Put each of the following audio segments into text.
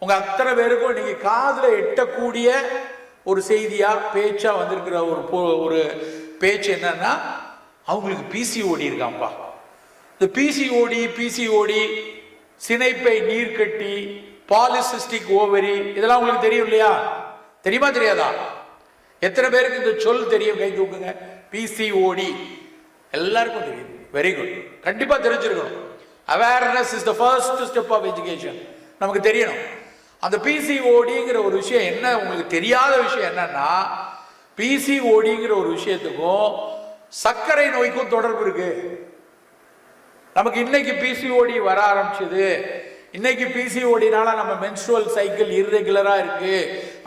உங்க அத்தனை பேருக்கும் இன்னைக்கு காதுல எட்டக்கூடிய ஒரு செய்தியா பேச்சா வந்திருக்கிற ஒரு பேச்சு என்னன்னா, அவங்களுக்கு பிசிஓடி இருக்காம்பா. இந்த பிசிஓடி சினைப்பை நீர்க்கட்டி, பாலிசிஸ்டிக் ஓவரி, இதெல்லாம் உங்களுக்கு தெரியும் இல்லையா? தெரியுமா தெரியாதா? எத்தனை பேருக்கு இந்த சொல் தெரியும்? கை தூக்குங்க. பிசிஓடி எல்லாருக்கும் தெரியும். Very good. கண்டிப்பா தெரிஞ்சிருக்கணும். Awareness is the first step of education. நமக்கு தெரியணும். அந்த பிசிஓடிங்கிற ஒரு விஷயம் என்ன, உங்களுக்கு தெரியாத விஷயம் என்னன்னா, பிசிஓடிங்கிற ஒரு விஷயத்துக்கும் சர்க்கரை நோய்க்கும் தொடர்பு இருக்கு. நமக்கு இன்னைக்கு பிசிஓடி வர ஆரம்பிச்சது, இன்னைக்கு பிசிஓடினால நம்ம மென்ஸ்ட்ருவல் சைக்கிள் இர்ரெகுலரா இருக்கு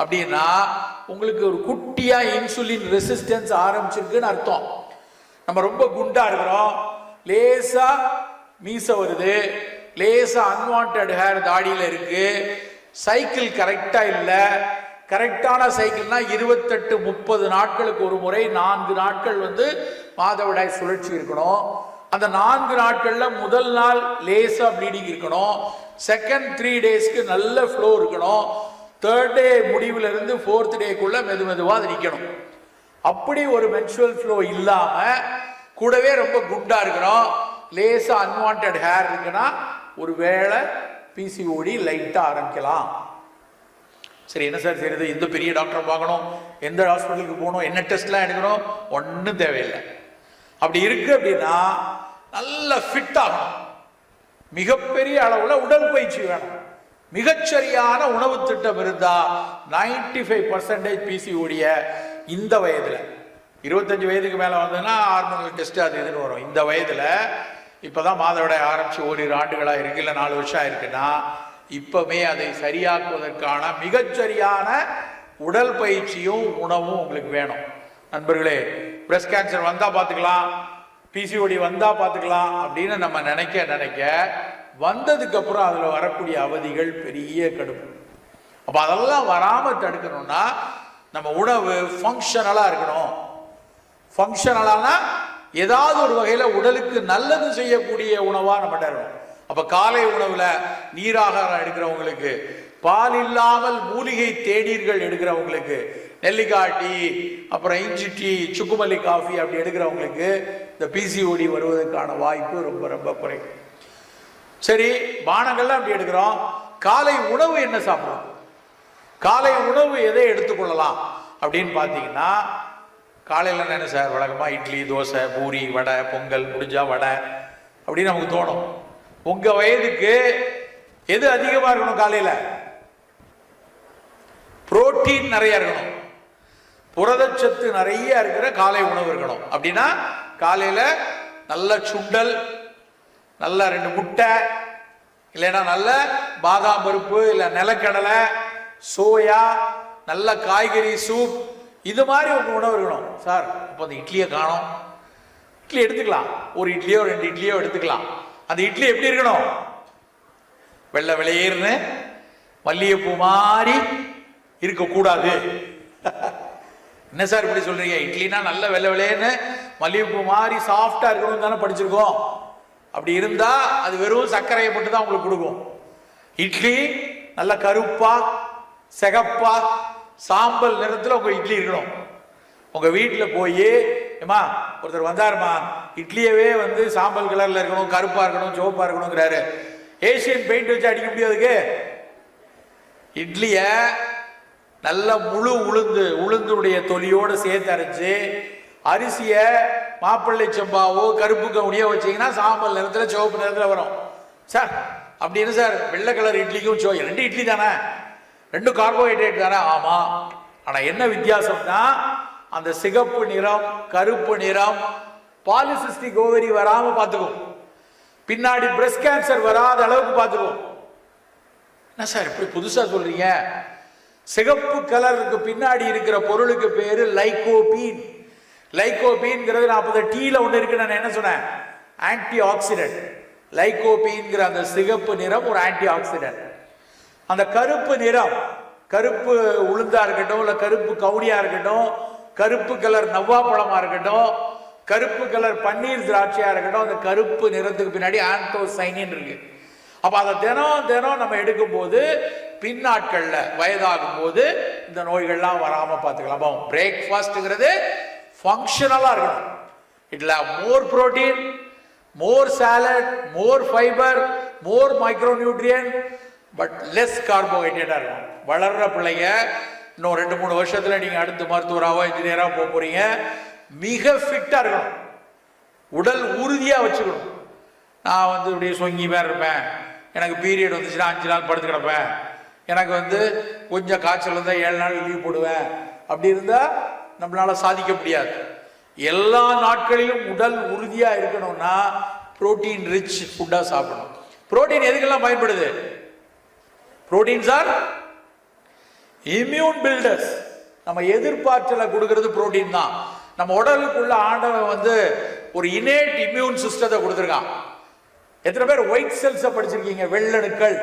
அப்படின்னா, உங்களுக்கு ஒரு குட்டியா இன்சுலின் ரெசிஸ்டன்ஸ் ஆரம்பிச்சிருக்குன்னு அர்த்தம். நம்ம ரொம்ப குண்டா இருக்கிறோம், லேசா மீச வருது, லேசா அன்வான்ட் ஹேர் தாடியில இருக்கு, சைக்கிள் கரெக்டா இல்ல. கரெக்டான சைக்கிள்னா 28-30 நாட்களுக்கு ஒரு முறை 4 நாட்கள் மாதவிடாய் சுழற்சி இருக்கணும். அந்த 4 நாட்கள்ல முதல் நாள் லேசா ப்ளீடிங் இருக்கணும், செகண்ட் 3 டேஸ்க்கு நல்ல ஃப்ளோ இருக்கணும், தேர்ட் டே முடிவுல இருந்து 4th டேக்குள்ள மெதுவா அது நிக்கணும். அப்படி ஒரு மென்சுரல் ஃப்ளோ இல்லாம கூடவே ரொம்ப குண்டா இருக்கிறோம், லேசா அன்வான்ட் ஹேர் இருக்குன்னா ஒருவேளை பிசிஓடி லைட்டா ஆரம்பிக்கலாம். சரி, என்ன சார் செய்யறது? இந்த பெரிய டாக்டரை பார்க்கணும், எந்த ஹாஸ்பிட்டலுக்கு போகணும், என்ன டெஸ்ட்லாம் எடுக்கணும், ஒன்றும் தேவையில்லை. அப்படி இருக்கு அப்படின்னா நல்ல ஃபிட் ஆகணும், மிகப்பெரிய அளவுல உடற்பயிற்சி வேணும், மிகச்சரியான உணவு திட்டம் இருந்தா 95% பிசிஓடிய இந்த வயதுல, 25 வயதுக்கு மேல வந்ததுன்னா ஹார்மோனல் டெஸ்ட் அது இதுன்னு வரும். இந்த வயதுல இப்பதான் மாதவிடாய் ஆரம்பிச்சு ஓரிரு ஆண்டுகளா இருக்கு, இல்ல 4 வருஷம் இருக்குன்னா இப்பவே அதை சரியாக்குவதற்கான மிகச்சரியான உடல் பயிற்சியும் உணவும் உங்களுக்கு வேணும். நண்பர்களே, பிரஸ்ட் கேன்சர் வந்தா பார்த்துக்கலாம், பிசிஓடி வந்தா பார்த்துக்கலாம் அப்படின்னு நம்ம நினைக்க வந்ததுக்கு அப்புறம் அதுல வரக்கூடிய அவதிகள் பெரிய கடுப்பு. அப்ப அதெல்லாம் வராம தடுக்கணும்னா நம்ம உணவு ஃபங்க்ஷனலா இருக்கணும். ஃபங்க்ஷனலானா ஏதாவது ஒரு வகையில உடலுக்கு நல்லது செய்யக்கூடிய உணவா நம்ம இருக்கணும். அப்ப காலை உணவுல நீராகாரம் எடுக்கிறவங்களுக்கு, பால் இல்லாமல் மூலிகை தேநீர்கள் எடுக்கிறவங்களுக்கு, நெல்லிக்காய் டீ, அப்புறம் இஞ்சி டீ, சுக்குமல்லி காஃபி அப்படி எடுக்கிறவங்களுக்கு இந்த பிசிஓடி வருவதற்கான வாய்ப்பு ரொம்ப ரொம்ப குறைவு. சரி, பானங்கள்லாம் அப்படி எடுக்கிறோம். காலை உணவு என்ன சாப்பிடலாம்? காலை உணவு எதை எடுத்துக்கொள்ளலாம் அப்படின்னு பார்த்தீங்கன்னா, காலையில் என்ன சார் வழக்கமா இட்லி, தோசை, பூரி, வடை, பொங்கல், முடிஞ்சா வடை அப்படின்னு நமக்கு தோணும். உங்க வயதுக்கு எது அதிகமா இருக்கணும்? காலையில புரோட்டீன் நிறைய இருக்கணும், புரதச்சத்து நிறைய இருக்கிற காலை உணவு இருக்கணும். அப்படின்னா காலையில நல்ல சுண்டல், நல்ல 2 முட்டை, இல்லைன்னா நல்ல பாதாம் பருப்பு, இல்ல நிலக்கடலை, சோயா, நல்ல காய்கறி சூப், இது மாதிரி உங்க உணவு இருக்கணும். சார் அப்போ அந்த இட்லியை காணோம், இட்லி எடுத்துக்கலாம், ஒரு இட்லியோ 2 இட்லியோ எடுத்துக்கலாம். அந்த இட்லி எப்படி இருக்கணும்? வெள்ளை வெளியேறுன்னு மல்லிகைப்பூ மாதிரி இருக்கக்கூடாது. என்ன சார் இப்படி சொல்றீங்க? இட்லினா நல்ல வெள்ளை வெளியேன்னு மல்லிகைப்பூ மாதிரி சாஃப்டா இருக்கணும் தானே படிச்சிருக்கோம். அப்படி இருந்தா அது வெறும் சர்க்கரையை மட்டும் தான் உங்களுக்கு கொடுக்கும். இட்லி நல்ல கருப்பா, சிகப்பா, சாம்பல் நிறத்துல உங்க இட்லி இருக்கணும். உங்க வீட்டுல போய், ஏமா ஒருத்தர் வந்தாருமா, இட்லியவே சாம்பல் கலர்ல இருக்கணும், கருப்பா இருக்கணும், சிவப்பா இருக்கணுங்கிறாரு. ஏசியன் பெயிண்ட் வச்சு அடிக்க முடியாதுக்கு. இட்லிய நல்ல முழு உளுந்துடைய தொலியோடு சேர்த்து அரைச்சு, அரிசிய மாப்பிள்ளை சம்பாவோ கருப்பு கவுனியோ வச்சீங்கன்னா சாம்பல் நிறத்துல சிவப்பு நிறத்துல வரும். சார் அப்படின்னு சார் வெள்ளை கலர் இட்லிக்கும் 2 இட்லி தானே, 2 கார்போஹைட்ரேட் தானே. ஆமா, ஆனா என்ன வித்தியாசம்னா அந்த சிகப்பு நிறம், கருப்பு நிறம் பாலிசிஸ்டிக் ஓவரி வராம பார்த்துக்கும், பின்னாடி பிரஸ்ட் கேன்சர் வராத அளவுக்கு பார்த்துக்கும். என்ன சார் இப்படி புதுசா சொல்றீங்க? சிகப்பு கலருக்கு பின்னாடி இருக்கிற பொருளுக்கு பேரு லைகோபீன். லைகோபீன்ங்கிறது 40 டீல ஒன்று இருக்கு. நான் என்ன சொன்னேன்? Anti accident. லைகோபீன்கிற அந்த சிகப்பு நிறம் ஒரு ஆன்டி ஆக்சிடென்ட். அந்த கருப்பு நிறம், கருப்பு உளுந்தா இருக்கட்டும், இல்ல கருப்பு கவுனியா இருக்கட்டும், கருப்பு கலர் நவ்வாப்பழமா இருக்கட்டும், கருப்பு கலர் பன்னீர் திராட்சையா இருக்கட்டும், அந்த கருப்பு நிறத்துக்கு பின்னாடி ஆந்தோசைனின் இருக்கு. அப்ப அதை தினம் நம்ம எடுக்கும் போது பின்னாட்கள்ல வயதாகும் போது இந்த நோய்கள்லாம் வராம பார்த்துக்கலாம். பிரேக்ஃபாஸ்ட்ங்கிறது ஃபங்க்ஷனலா இருக்கணும். இட்ல more protein, more salad, more fibre, more micronutrient, but less கார்போஹைட்ரேட்டா இருக்கும். வளர்ற பிள்ளைங்க இன்னும் 2-3 வருஷத்துல நீங்க அடுத்து மருத்துவராவோ இன்ஜினியராக போக போறீங்க. மிக ஃபிட்டா இருக்கணும், உடல் உறுதியா வச்சுக்கணும். நான் வந்து இப்படி சொங்கி வேற இருப்பேன், எனக்கு பீரியட் வந்துச்சுன்னா 5 நாள் படுத்து கிடப்பேன், எனக்கு கொஞ்சம் காய்ச்சல் இருந்தால் 7 நாள் லீவ் போடுவேன், அப்படி இருந்தா நம்மளால சாதிக்க முடியாது. எல்லா நாட்களிலும் உடல் உறுதியா இருக்கணும்னா புரோட்டீன் ரிச் ஃபுட்டா சாப்பிடணும். புரோட்டீன் எதுக்கெல்லாம் பயன்படுது? Proteins are immune builders. நம்ம எதிர்பார்த்தல கொடுக்கிறது புரோட்டீன் தான். நம்ம உடலுக்குள்ள ஆண்டவன் ஒரு இனேட் இம்யூன் சிஸ்டத்தை கொடுத்துருக்கான். எத்தனை பேர் ஒயிட் செல்ஸ் படிச்சிருக்கீங்க? வெள்ளணுக்கள்.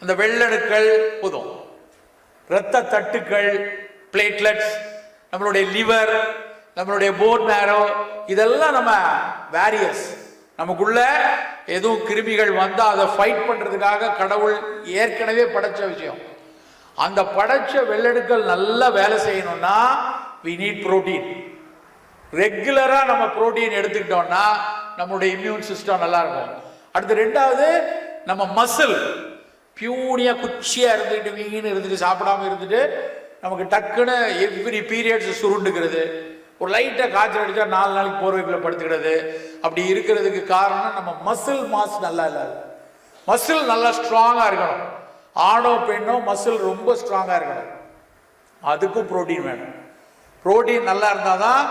அந்த வெள்ளணுக்கள் போதும், இரத்த தட்டுக்கள், பிளேட்லெட்ஸ், நம்மளுடைய லிவர், நம்மளுடைய போன் மேரோ, இதெல்லாம் நம்ம வேரியஸ். நமக்குள்ள எதுவும் கிருமிகள் வந்தா அதை ஃபைட் பண்றதுக்காக கடவுள் ஏற்கனவே படைச்ச விஷயம். அந்த படைச்ச வெள்ளணுக்கள் நல்லா வேலை செய்யணும்னா we need protein. ரெகுலரா நம்ம புரோட்டீன் எடுத்துக்கிட்டோம்னா நம்மளுடைய இம்யூன் சிஸ்டம் நல்லா இருக்கும். அடுத்து ரெண்டாவது, நம்ம மசில் பியூனியா குச்சியா இருந்துட்டு வீங்கன்னு இருந்துட்டு சாப்பிடாம இருந்துட்டு நமக்கு டக்குன்னு எவ்ரி பீரியட்ஸ் சுருண்டுக்கிறது, ஒரு லைட்டா காய்ச்சல் அடிச்சா 4 நாளைக்கு போர்வைக்குள்ள படுத்துக்கிறது, அப்படி இருக்கிறதுக்கு காரணம் நம்ம மசில் மாஸ் நல்லா இல்லாது. மசில் நல்லா ஸ்ட்ராங்கா இருக்கணும். ஆணோ பெண்ணோ மசில் ரொம்ப ஸ்ட்ராங்கா இருக்கணும். அதுக்கும் புரோட்டீன் வேணும். புரோட்டீன் நல்லா இருந்தாதான்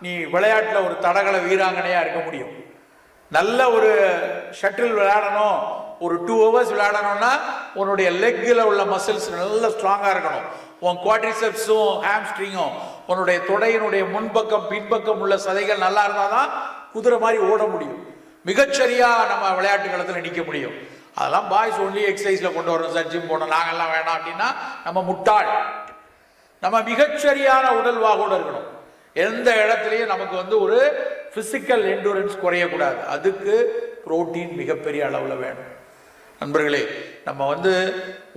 நீ விளையாட்டுல ஒரு தடகள வீராங்கனையா இருக்க முடியும். நல்ல ஒரு ஷட்டில் விளையாடணும், ஒரு 2 hours விளையாடணும்னா உன்னுடைய லெக்கில் உள்ள மசில்ஸ் நல்லா ஸ்ட்ராங்கா இருக்கணும். உன் குவாட்ரிசெப்ஸும் ஹாம்ஸ்ட்ரிங்கும், உன்னுடைய தொடையினுடைய முன்பக்கம் பின்பக்கம் உள்ள சதைகள் நல்லா இருந்தாதான் குதிரை மாதிரி ஓட முடியும், மிகச்சரியா நம்ம விளையாட்டு களத்தில் நிற்க முடியும். அதெல்லாம் பாய்ஸ் ஒன்லி எக்ஸசைஸ்ல கொண்டு வரணும் சார், ஜிம் போனோம் நாங்கெல்லாம் வேணாம் அப்படின்னா நம்ம முட்டாள். நம்ம மிகச்சரியான உடல்வாகோடு இருக்கணும். எந்த இடத்துலையும் நமக்கு ஒரு பிசிக்கல் எண்டூரன்ஸ் குறையக்கூடாது. அதுக்கு புரோட்டீன் மிகப்பெரிய அளவில் வேணும். நண்பர்களே, நம்ம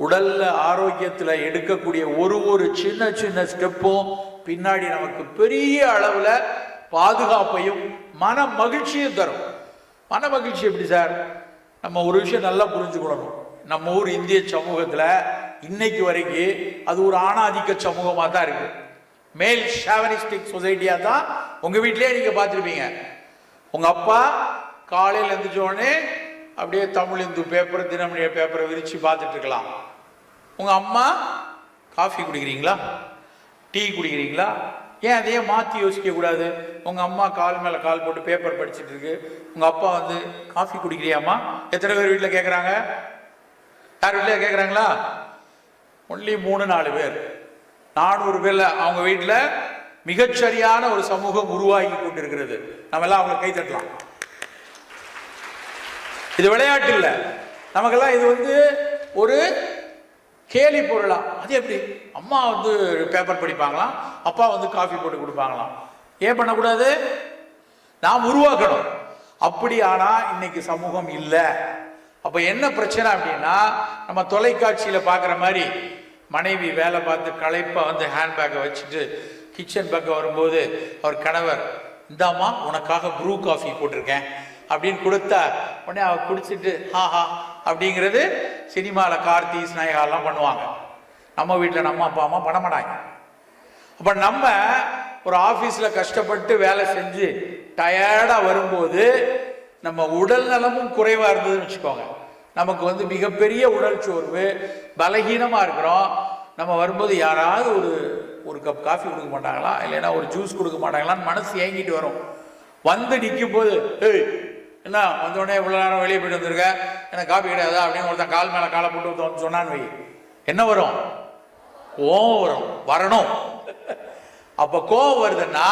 உடல்ல ஆரோக்கியத்தில் எடுக்கக்கூடிய ஒரு சின்ன சின்ன ஸ்டெப்பும் பின்னாடி நமக்கு பெரிய அளவில் பாதுகாப்பையும் மன மகிழ்ச்சியும் தரும். மன மகிழ்ச்சி எப்படி சார்? நம்ம ஒரு விஷயம் நல்லா புரிஞ்சுக்கணும். நம்ம ஊர் இந்திய சமூகத்தில் இன்னைக்கு வரைக்கும் அது ஒரு ஆணாதிக்க சமூகமாக தான் இருக்கு. மேல் ஷாவனிஸ்டிக் சொசைட்டியா தான். உங்க வீட்டிலேயே நீங்க பார்த்துருப்பீங்க, உங்க அப்பா காலையில் எழுந்திரிச்சோடனே அப்படியே தமிழ் இந்து பேப்பர், தினமணி பேப்பரை விரிச்சு பார்த்துட்டு இருக்கலாம். உங்க அம்மா காஃபி குடிக்கிறீங்களா, டீ குடிக்கிறீங்களா? ஏன் அதையே மாற்றி யோசிக்க கூடாது? உங்க அம்மா கால் மேல கால் போட்டு பேப்பர் படிச்சுட்டு இருக்கு, உங்க அப்பா காஃபி குடிக்கிறியாமா? எத்தனை பேர் வீட்டில் கேட்குறாங்க? யார் வீட்டில் கேட்குறாங்களா? ஒன்லி 3-4 பேர். 400 பேர்ல அவங்க வீட்டில் மிகச்சரியான ஒரு சமூகம் உருவாகி கொண்டிருக்கிறது. நம்ம எல்லாம் அவங்க கை தட்டலாம். இது விளையாட்டு இல்லை, நமக்கெல்லாம் இது ஒரு கேலி பொருளா. அது எப்படி? அம்மா பேப்பர் படிப்பாங்களாம், அப்பா காஃபி போட்டு கொடுப்பாங்களாம். ஏன் பண்ணக்கூடாது? நாம் உருவாக்கணும். அப்படி ஆனா இன்னைக்கு சமூகம் இல்லை. அப்ப என்ன பிரச்சனை அப்படின்னா, நம்ம தொலைக்காட்சியில பாக்குற மாதிரி மனைவி வேலை பார்த்து களைப்பா ஹேண்ட்பேக்கை வச்சுட்டு கிச்சன் பக்கம் வரும்போது அவர் கணவர், இந்தாம்மா உனக்காக ப்ரூ காஃபி போட்டிருக்கேன் அப்படின்னு கொடுத்தா உடனே அவ குடிச்சிட்டு ஹாஹா அப்படிங்கிறது சினிமாவில் கார்த்தி ஸ்னேகாலாம் பண்ணுவாங்க. நம்ம வீட்டில் நம்ம அப்பா அம்மா பண்ண மாட்டாங்க. அப்போ நம்ம ஒரு ஆஃபீஸில் கஷ்டப்பட்டு வேலை செஞ்சு டயர்டாக வரும்போது நம்ம உடல் நலமும் குறைவாக இருந்ததுன்னு வச்சுக்கோங்க, நமக்கு மிகப்பெரிய உடல் சோர்வு, பலகீனமாக இருக்கிறோம். நம்ம வரும்போது யாராவது ஒரு கப் காஃபி கொடுக்க மாட்டாங்களா, இல்லைன்னா ஒரு ஜூஸ் கொடுக்க மாட்டாங்களான்னு மனசு ஏங்கிட்டு வரும். நிற்கும் போது ஏய் என்ன வந்தோடனே இவ்வளோ நேரம் வெளியே போயிட்டு வந்திருக்க, எனக்கு காஃபி கிடையாதா அப்படின்னு ஒருத்தன் கால் மேலே காலை போட்டு சொன்னான்னு வை, என்ன வரும்? கோவம் வரும். வரணும். அப்போ கோவம் வருதுன்னா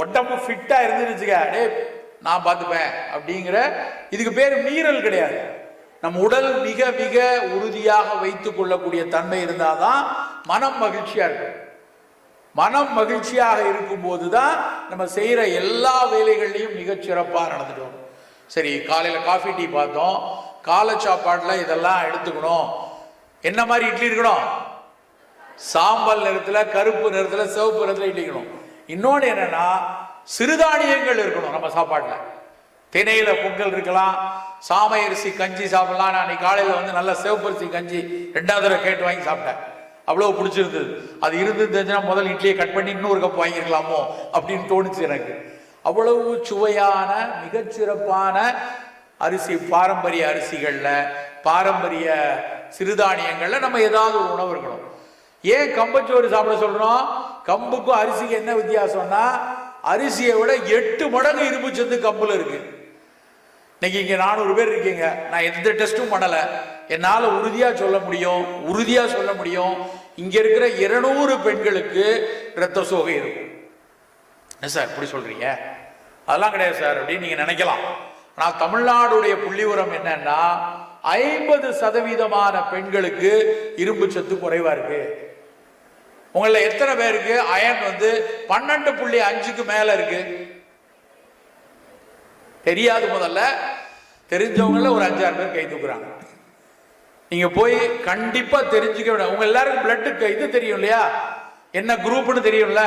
உடம்பு ஃபிட்டாக இருந்துன்னு வச்சுக்க, டே நான் பார்த்துப்பேன் அப்படிங்கிற, இதுக்கு பேர் மீறல் கிடையாது. நம் உடல் மிக மிக உறுதியாக வைத்துக் கொள்ளக்கூடிய தன்மை இருந்தாதான் மனம் மகிழ்ச்சியா இருக்கும். மனம் மகிழ்ச்சியாக இருக்கும் போதுதான் நம்ம செய்யற எல்லா வேலைகள்லையும் மிகச் சிறப்பாக நடந்துட்டு வரும். சரி, காலையில காஃபி டீ பார்த்தோம், காலை சாப்பாடுல இதெல்லாம் எடுத்துக்கணும். என்ன மாதிரி இட்லி இருக்கணும்? சாம்பல் நிறத்துல, கருப்பு நிறத்துல, சிவப்பு நிறத்துல இட்லி இருக்கணும். இன்னொன்று என்னன்னா, சிறுதானியங்கள் இருக்கணும் நம்ம சாப்பாட்டுல. திணையில பொங்கல் இருக்கலாம், சாமை அரிசி கஞ்சி சாப்பிடலாம். நான் காலையில வந்து நல்ல சிவப்பரிசி கஞ்சி 2வது தடவை கேட்டு வாங்கி சாப்பிட்டேன், அவ்வளவு பிடிச்சிருந்தது. அது இருந்துச்சுன்னா முதல் இட்லியை கட் பண்ணி இன்னொரு கப் வாங்கிருக்கலாமோ அப்படின்னு தோணுச்சு எனக்கு. அவ்வளவு சுவையான மிகச்சிறப்பான அரிசி, பாரம்பரிய அரிசிகள்ல, பாரம்பரிய சிறுதானியங்கள்ல நம்ம ஏதாவது ஒரு உணவு இருக்கணும். ஏன் கம்பச்சோறு சாப்பிட சொல்றோம்? கம்புக்கும் அரிசிக்கு என்ன வித்தியாசம்னா, அரிசியை விட 8 மடங்கு இரும்பு சத்து கம்புல இருக்கு. இன்னைக்கு இங்க 400 பேர் இருக்கீங்க, நான் எந்த டெஸ்டும் பண்ணல, என்னால உறுதியா சொல்ல முடியும் இங்க இருக்கிற 200 பெண்களுக்கு இரத்த சோகை இருக்கும். என்ன சார் இப்படி சொல்றீங்க? அதெல்லாம் கிடையாது சார் அப்படின்னு நீங்க நினைக்கலாம். ஆனால் தமிழ்நாடுடைய புள்ளிவிவரம் என்னன்னா, 50% பெண்களுக்கு இரும்பு சத்து குறைவா இருக்கு. உங்கள எத்தனை பேருக்கு அயன் வந்து 12.5க்கு மேல இருக்கு? தெரியாது. முதல்ல தெரிஞ்சவங்கள ஒரு 5-6 பேர் கை தூக்குறாங்க. நீங்க போய் கண்டிப்பா தெரிஞ்சுக்க வேண்டாம். உங்க எல்லாருக்கும் பிளட் இது தெரியும் இல்லையா, என்ன குரூப்னு தெரியும்ல.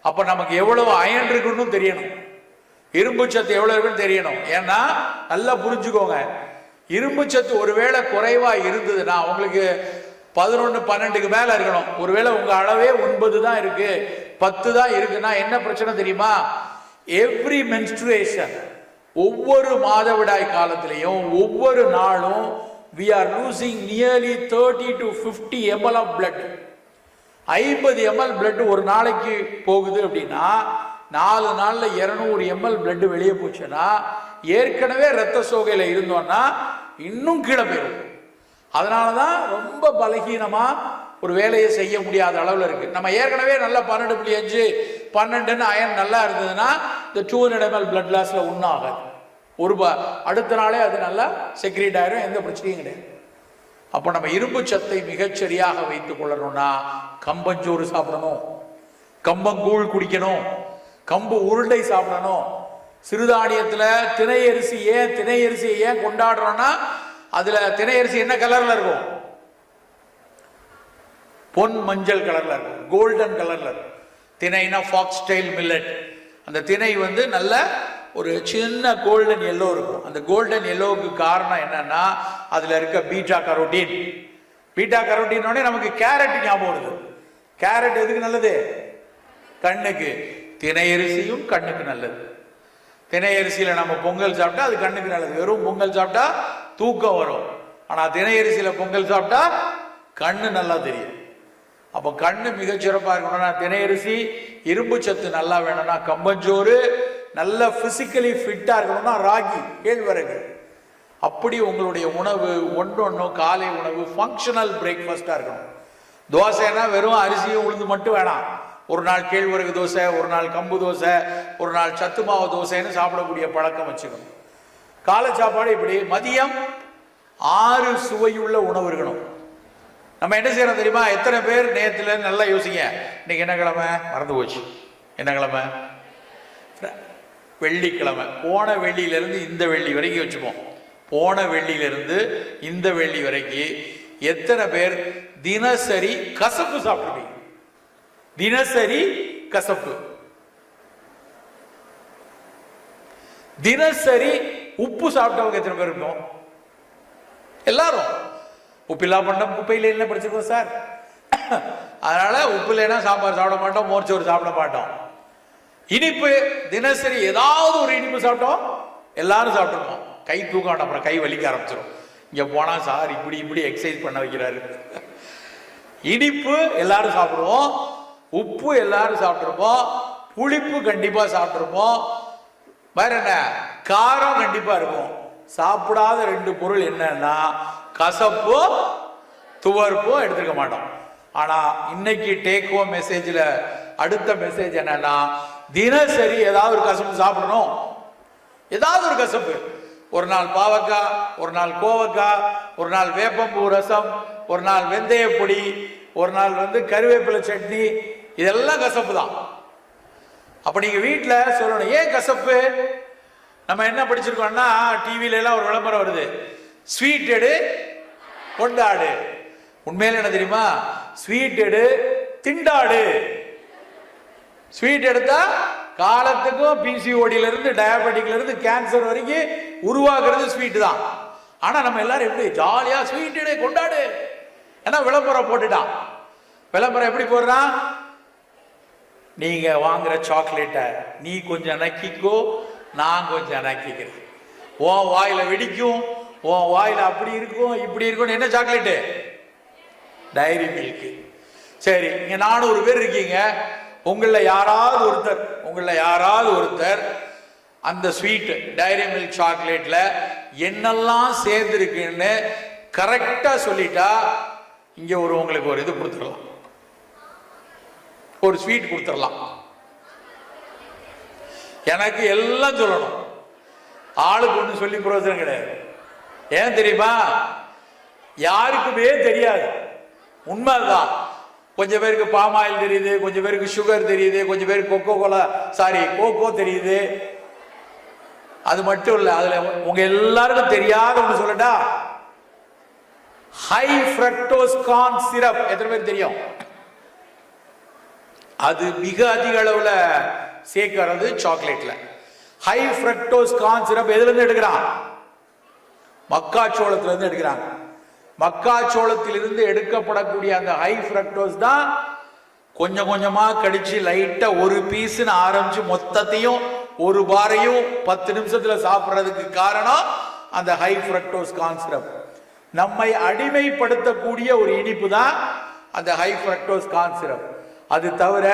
அப்ப நமக்கு எவ்வளவு அயன் இருக்குன்னு தெரியணும், இரும்பு சத்து எவ்வளவு இருக்குன்னு தெரியணும். ஏன்னா நல்லா புரிஞ்சுக்கோங்க, இரும்பு சத்து ஒருவேளை குறைவா இருந்ததுன்னா உங்களுக்கு 11-12க்கு மேல இருக்கணும். ஒருவேளை உங்க அளவே 9 தான் இருக்கு, 10 தான் இருக்குன்னா என்ன பிரச்சனை தெரியுமா? எவ்ரி மென்ஸ்ட்ருவேஷன், ஒவ்வொரு மாதவிடாய் காலத்திலையும் ஒவ்வொரு நாளும் we are losing nearly 30 to 50 ml of blood. 50 ml blood ஒரு நாளைக்கு போகுது அப்படின்னா 4 நாள்ல 200 ml blood வெளியே போச்சுன்னா ஏற்கனவே ரத்த சோகையில இருந்தோம்னா இன்னும் கீழே போயிடும். அதனாலதான் ரொம்ப பலகீனமா ஒரு வேலையை செய்ய முடியாத அளவுல இருக்கு. நம்ம ஏற்கனவே நல்லா 12.5 12 அயன் நல்லா இருந்ததுன்னா இந்த 200 ml blood lossல ஒன்றும் ஆகாது. அடுத்த நாளே அது நல்லா செக்ரேட் ஆயிரும், எந்த பிரச்சனையும் கிடையாது. அப்போ நம்ம இரும்பு சத்தை மிகச்சரியாக வைத்துக் கொள்ளணும்னா கம்பஞ்சோறு சாப்பிடணும், கம்பங்கூழ் குடிக்கணும், கம்பு உருண்டை சாப்பிடணும். சிறுதானியத்துல திணை அரிசியை ஏன் கொண்டாடுறோம்னா, அதுல திணை அரிசி என்ன கலர்ல இருக்கும்? பொன் மஞ்சள் கலர்ல இருக்கும், கோல்டன் கலர்ல இருக்கும். திணைனா ஃபாக்ஸ்டைல் மில்லட். அந்த திணை வந்து நல்ல ஒரு சின்ன கோல்டன் எல்லோ இருக்கும். அந்த கோல்டன் எல்லோவுக்கு காரணம் என்னன்னா, அதுல இருக்க பீட்டா கரோட்டின். பீட்டா கரோட்டின் நமக்கு கேரட் ஞாபகம் வருது. கேரட் எதுக்கு நல்லது? கண்ணுக்கு. திணை அரிசியும் கண்ணுக்கு நல்லது. திணை அரிசியில நம்ம பொங்கல் சாப்பிட்டா அது கண்ணுக்கு நல்லது. வெறும் பொங்கல் சாப்பிட்டா தூக்கம் வரும், ஆனா திணை அரிசியில பொங்கல் சாப்பிட்டா கண்ணு நல்லா தெரியும். அப்ப கண்ணு மிகச்சிறப்பா இருக்கணும்னா திணை அரிசி, இரும்பு சத்து நல்லா வேணும்னா கம்பஞ்சோறு, நல்ல பிசிக்கலி ஃபிட்டா இருக்கணும்னா ராகி, கேழ்வரகு. அப்படி உங்களுடைய உணவு ஒன்றொன்னும் காலை உணவு ஃபங்க்ஷனல் பிரேக்ஃபாஸ்டா இருக்கணும். தோசைன்னா வெறும் அரிசியும் உளுந்து மட்டும் வேணாம். ஒரு நாள் கேழ்வரகு தோசை, ஒரு நாள் கம்பு தோசை, ஒரு நாள் சத்து மாவு தோசைன்னு சாப்பிடக்கூடிய பழக்கம் வச்சுக்கணும். காலை சாப்பாடு இப்படி. மதியம் 6 சுவையுள்ள உணவு இருக்கணும். நம்ம என்ன செய்யறோம் தெரியுமா? எத்தனை பேர் நேத்துல நல்லா யோசிங்க, இன்னைக்கு என்ன கிழமை? மறந்து போச்சு. என்ன கிழமை? வெள்ளிக்கிழமை. போன வெள்ளியிலிருந்து இந்த வெள்ளி வரைக்கும் வச்சுப்போம். போன வெள்ளியிலிருந்து இந்த வெள்ளி வரைக்கும் எத்தனை பேர் தினசரி கசப்பு சாப்பிடுவீங்க? தினசரி கசப்பு. தினசரி உப்பு சாப்பிட்டவங்க எத்தனை பேர் இருக்கும்? எல்லாரும். உப்பில்லா பண்ண குப்பையில என்ன படிச்சிருக்கோம் சார். அதனால உப்பு இல்லைன்னா சாம்பார் சாப்பிட மாட்டோம், மோர்ச்சோறு சாப்பிட மாட்டோம். இனிப்பு தினசரி ஏதாவது ஒரு இனிப்பு சாப்பிட்டோம், எல்லாரும் சாப்பிட்டுருவோம். கை தூக்கம், அப்புறம் கை வலிக்க ஆரம்பிச்சிடும். இங்க போனா சார் இப்படி எக்ஸசைஸ் பண்ண வைக்கிறாரு. இனிப்பு எல்லாரும் சாப்பிடுவோம், உப்பு எல்லாரும் சாப்பிட்டுருப்போம், புளிப்பு கண்டிப்பா சாப்பிட்டுருப்போம், வேற என்ன காரம் கண்டிப்பா இருக்கும். சாப்பிடாத 2 பொருள் என்னன்னா கசப்போ துவர்ப்போ எடுத்துக்க மாட்டோம். ஆனா இன்னைக்கு டேக் ஹோம் மெசேஜ்ல அடுத்த மெசேஜ் என்னன்னா, தினசரி ஏதாவது ஒரு கசப்பு சாப்பிடணும். ஏதாவது ஒரு கசப்பு. ஒரு நாள் பாவக்காய், ஒரு நாள் கோவக்காய், ஒரு நாள் வேப்பம்பூ ரசம், ஒரு நாள் வெந்தய பொடி, ஒரு நாள் கருவேப்பிலை சட்னி, இதெல்லாம் கசப்பு தான். அப்ப நீங்க வீட்டுல சொல்லணும், ஏன் கசப்பு? நம்ம என்ன படிச்சிருக்கோம்னா, டிவில எல்லாம் ஒரு விளம்பரம் வருது, ஸ்வீட் எடு கொண்டாடு. உண்மையில என்ன தெரியுமா? ஸ்வீட் எடு, திண்டாடு. ஸ்வீட் எடுத்தா காலத்துக்கும் பிசிஓடியில இருந்து டயபெட்டிக்ல இருந்து கேன்சர் வரைக்கும் உருவாக்குறது ஸ்வீட் தான். ஆனா நம்ம எல்லாரும் எப்படி ஜாலியா ஸ்வீட் எடு கொண்டாடு. ஏன்னா விளம்பரம் போட்டுட்டான். விளம்பரம் எப்படி போடுறான்? நீங்க வாங்குற சாக்லேட்டை நீ கொஞ்சம் நக்கிக்கோ, நான் கொஞ்சம் நக்கிக்கிறேன். உன் வாயில வெடிக்கும், உன் வாயில அப்படி இருக்கும் இப்படி இருக்கும். என்ன சாக்லேட்டு? Diary milk. சரி, இங்க 400 பேர் இருக்கீங்க. உங்களில் யாராவது ஒருத்தர் அந்த ஸ்வீட் டைரி மில்க் சாக்லேட்ல என்னெல்லாம் சேர்ந்துருக்குன்னு கரெக்டா சொல்லிட்டா இங்க உங்களுக்கு ஒரு இது கொடுத்துடலாம், ஒரு ஸ்வீட் கொடுத்துடலாம். எனக்கு எல்லாம் சொல்லணும், ஆளுக்கு ஒன்று சொல்லி பிரயோஜனம் கிடையாது. ஏன் தெரியுமா? யாருக்குமே தெரியாது. உண்மைதான். கொஞ்சம் பேருக்கு பாம் ஆயில் தெரியுது, கொஞ்சம் பேருக்கு சுகர் தெரியுது, கொஞ்சம் பேருக்கு கோகோ தெரியுது. அது மட்டும் இல்ல, அதுல உங்க எல்லாருக்கும் தெரியாத ஒன்று சொல்லட்டா, ஹை ஃப்ரக்டோஸ் கார்ன் சிரப் எத்தனை பேர் தெரியும்? அது மிக அதிக அளவுல சேர்க்கிறது சாக்லேட்ல. ஹை ஃப்ரக்டோஸ் கார்ன் சிரப் எதுல இருந்து எடுக்கிறான்? மக்காச்சோளத்துல இருந்து எடுக்கிறாங்க. மக்காச்சோளத்திலிருந்து எடுக்கப்படக்கூடிய அந்த ஹை ஃப்ரக்டோஸ் தான் கொஞ்சம் கொஞ்சமா கடிச்சு லைட்டா ஒரு பீஸ்னு ஆரம்பிச்சு மொத்தத்தையும் ஒரு பாரையும் 10 நிமிஷத்துல சாப்பிட்றதுக்கு காரணம் அந்த ஹை ஃப்ரக்டோஸ் கார்ன் சிரப். நம்மை அடிமைப்படுத்தக்கூடிய ஒரு இனிப்பு தான் அந்த ஹை ஃப்ரக்டோஸ் கார்ன் சிரப். அது தவிர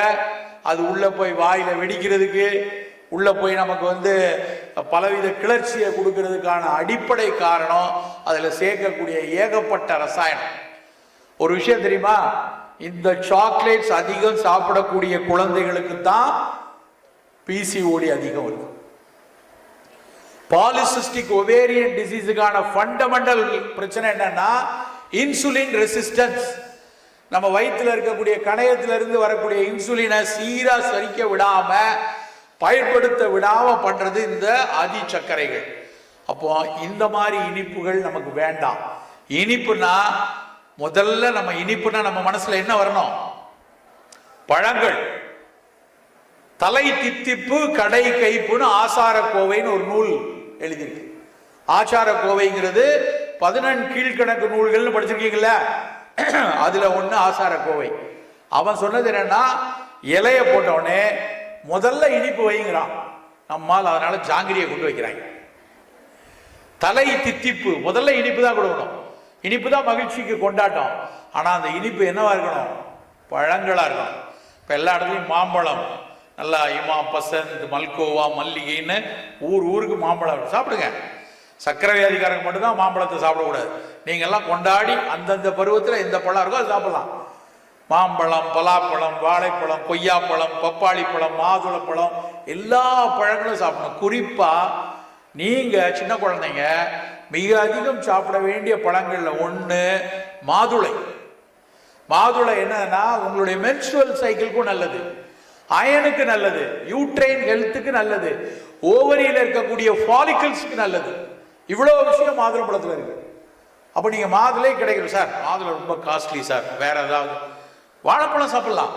அது உள்ள போய் வாயில வெடிக்கிறதுக்கு, உள்ள போய் நமக்கு பலவித கிளர்ச்சியை கொடுக்கறதுக்கான அடிப்படை காரணம் அதுல சேர்க்கக்கூடிய ஏகப்பட்ட ரசாயனம். ஒரு விஷயம் தெரியுமா? இந்த சாக்லேட்ஸ் அதிகம் சாப்பிடக்கூடிய குழந்தைகளுக்கு தான் பிசிஓடி அதிகம் வருது. பாலிசிஸ்டிக் ஒவேரியன் டிசீஸுக்கான ஃபண்டமெண்டல் பிரச்சனை என்னன்னா இன்சுலின் ரெசிஸ்டன்ஸ். நம்ம வயிற்றுல இருக்கக்கூடிய கணையத்துல இருந்து வரக்கூடிய இன்சுலினை சீரா சரிக்க விடாம, பயன்படுத்த விடாம பண்றது இந்த அதி சர்க்கரைகள். அப்போ இந்த மாதிரி இனிப்புகள் நமக்கு வேண்டாம். இனிப்புனா முதல்ல நம்ம மனசுல என்ன வரணும்? பழங்கள். தலை தித்திப்பு கடை கைப்புன்னு ஆசார கோவைன்னு ஒரு நூல் எழுதியிருக்கு. ஆச்சார கோவைங்கிறது 14 கீழ்கணக்கு நூல்கள்னு படிச்சிருக்கீங்களா? அதுல ஒண்ணு ஆசார கோவை. அவன் சொன்னது என்னன்னா, இலைய போட்டவனே முதல்ல இனிப்பு வைங்கிறான். நம்மால் அதனால ஜாங்கிரியை கொண்டு வைக்கிறாங்க. தலை தித்திப்பு முதல்ல இனிப்பு தான் கொடுக்கணும். இனிப்பு தான் மகிழ்ச்சிக்கு கொண்டாட்டம். ஆனா அந்த இனிப்பு என்னவா இருக்கணும்? பழங்களா இருக்கணும். இப்ப எல்லா இடத்துலையும் மாம்பழம், நல்லா இமா, பசந்த், மல்கோவா, மல்லிகைன்னு ஊருக்கு மாம்பழம் சாப்பிடுங்க. சர்க்கரை வியாதிக்காரங்க மட்டும்தான் மாம்பழத்தை சாப்பிடக்கூடாது. நீங்க எல்லாம் கொண்டாடி அந்தந்த பருவத்தில் எந்த பழம் இருக்கோ அது சாப்பிடலாம். மாம்பழம், பலாப்பழம், வாழைப்பழம், கொய்யாப்பழம், பப்பாளி பழம், மாதுளப்பழம், எல்லா பழங்களும் சாப்பிடணும். குறிப்பா நீங்க சின்ன குழந்தைங்க மிக அதிகம் சாப்பிட வேண்டிய பழங்கள்ல ஒண்ணு மாதுளை. மாதுளை என்னன்னா உங்களுடைய மென்ஸ்ட்ருவல் சைக்கிளுக்கும் நல்லது, அயனுக்கு நல்லது, யூட்ரைன் ஹெல்த்துக்கு நல்லது, ஓவரியில் இருக்கக்கூடிய ஃபாலிகல்ஸ்க்கு நல்லது. இவ்வளவு விஷயம் மாதுளை பழத்துல இருக்கு. அப்ப நீங்க மாதுளை கிடைக்கும் சார், மாதுளை ரொம்ப காஸ்ட்லி சார், வேற ஏதாவது வாழைப்பழம் சாப்பிடலாம்.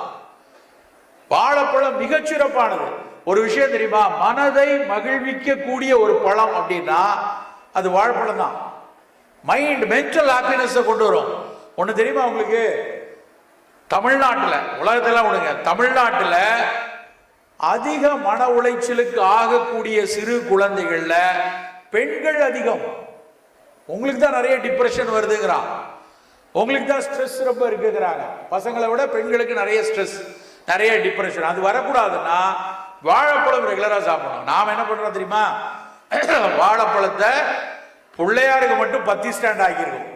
வாழைப்பழம் மிகச்சிறப்பானது. ஒரு விஷயம் தெரியுமா? மனதை மகிழ்விக்க கூடிய ஒரு பழம் அப்படின்னா அது வாழைப்பழம் தான். மைண்ட் மென்டல் ஹாப்பினஸ் கொண்டு வரும். ஒண்ணு தெரியுமா உங்களுக்கு? தமிழ்நாட்டில், உலகத்தெல்லாம் விடுங்க, தமிழ்நாட்டில் அதிக மன உளைச்சலுக்கு ஆகக்கூடிய சிறு குழந்தைகள்ல பெண்கள் அதிகம். உங்களுக்கு தான் நிறைய டிப்ரெஷன் வருதுங்கிறான், உங்களுக்கு தான் ஸ்ட்ரெஸ் ரொம்ப இருக்குங்கிறாங்க. பசங்களை விட பெண்களுக்கு நிறைய ஸ்ட்ரெஸ், நிறைய டிப்ரெஷன். அது வரக்கூடாதுன்னா வாழைப்பழம் ரெகுலரா சாப்பிடணும். நாம் என்ன பண்றோம் தெரியுமா? வாழைப்பழத்தை பிள்ளையாருக்கு மட்டும் 10 ஸ்டாண்ட் ஆக்கியிருக்கோம்.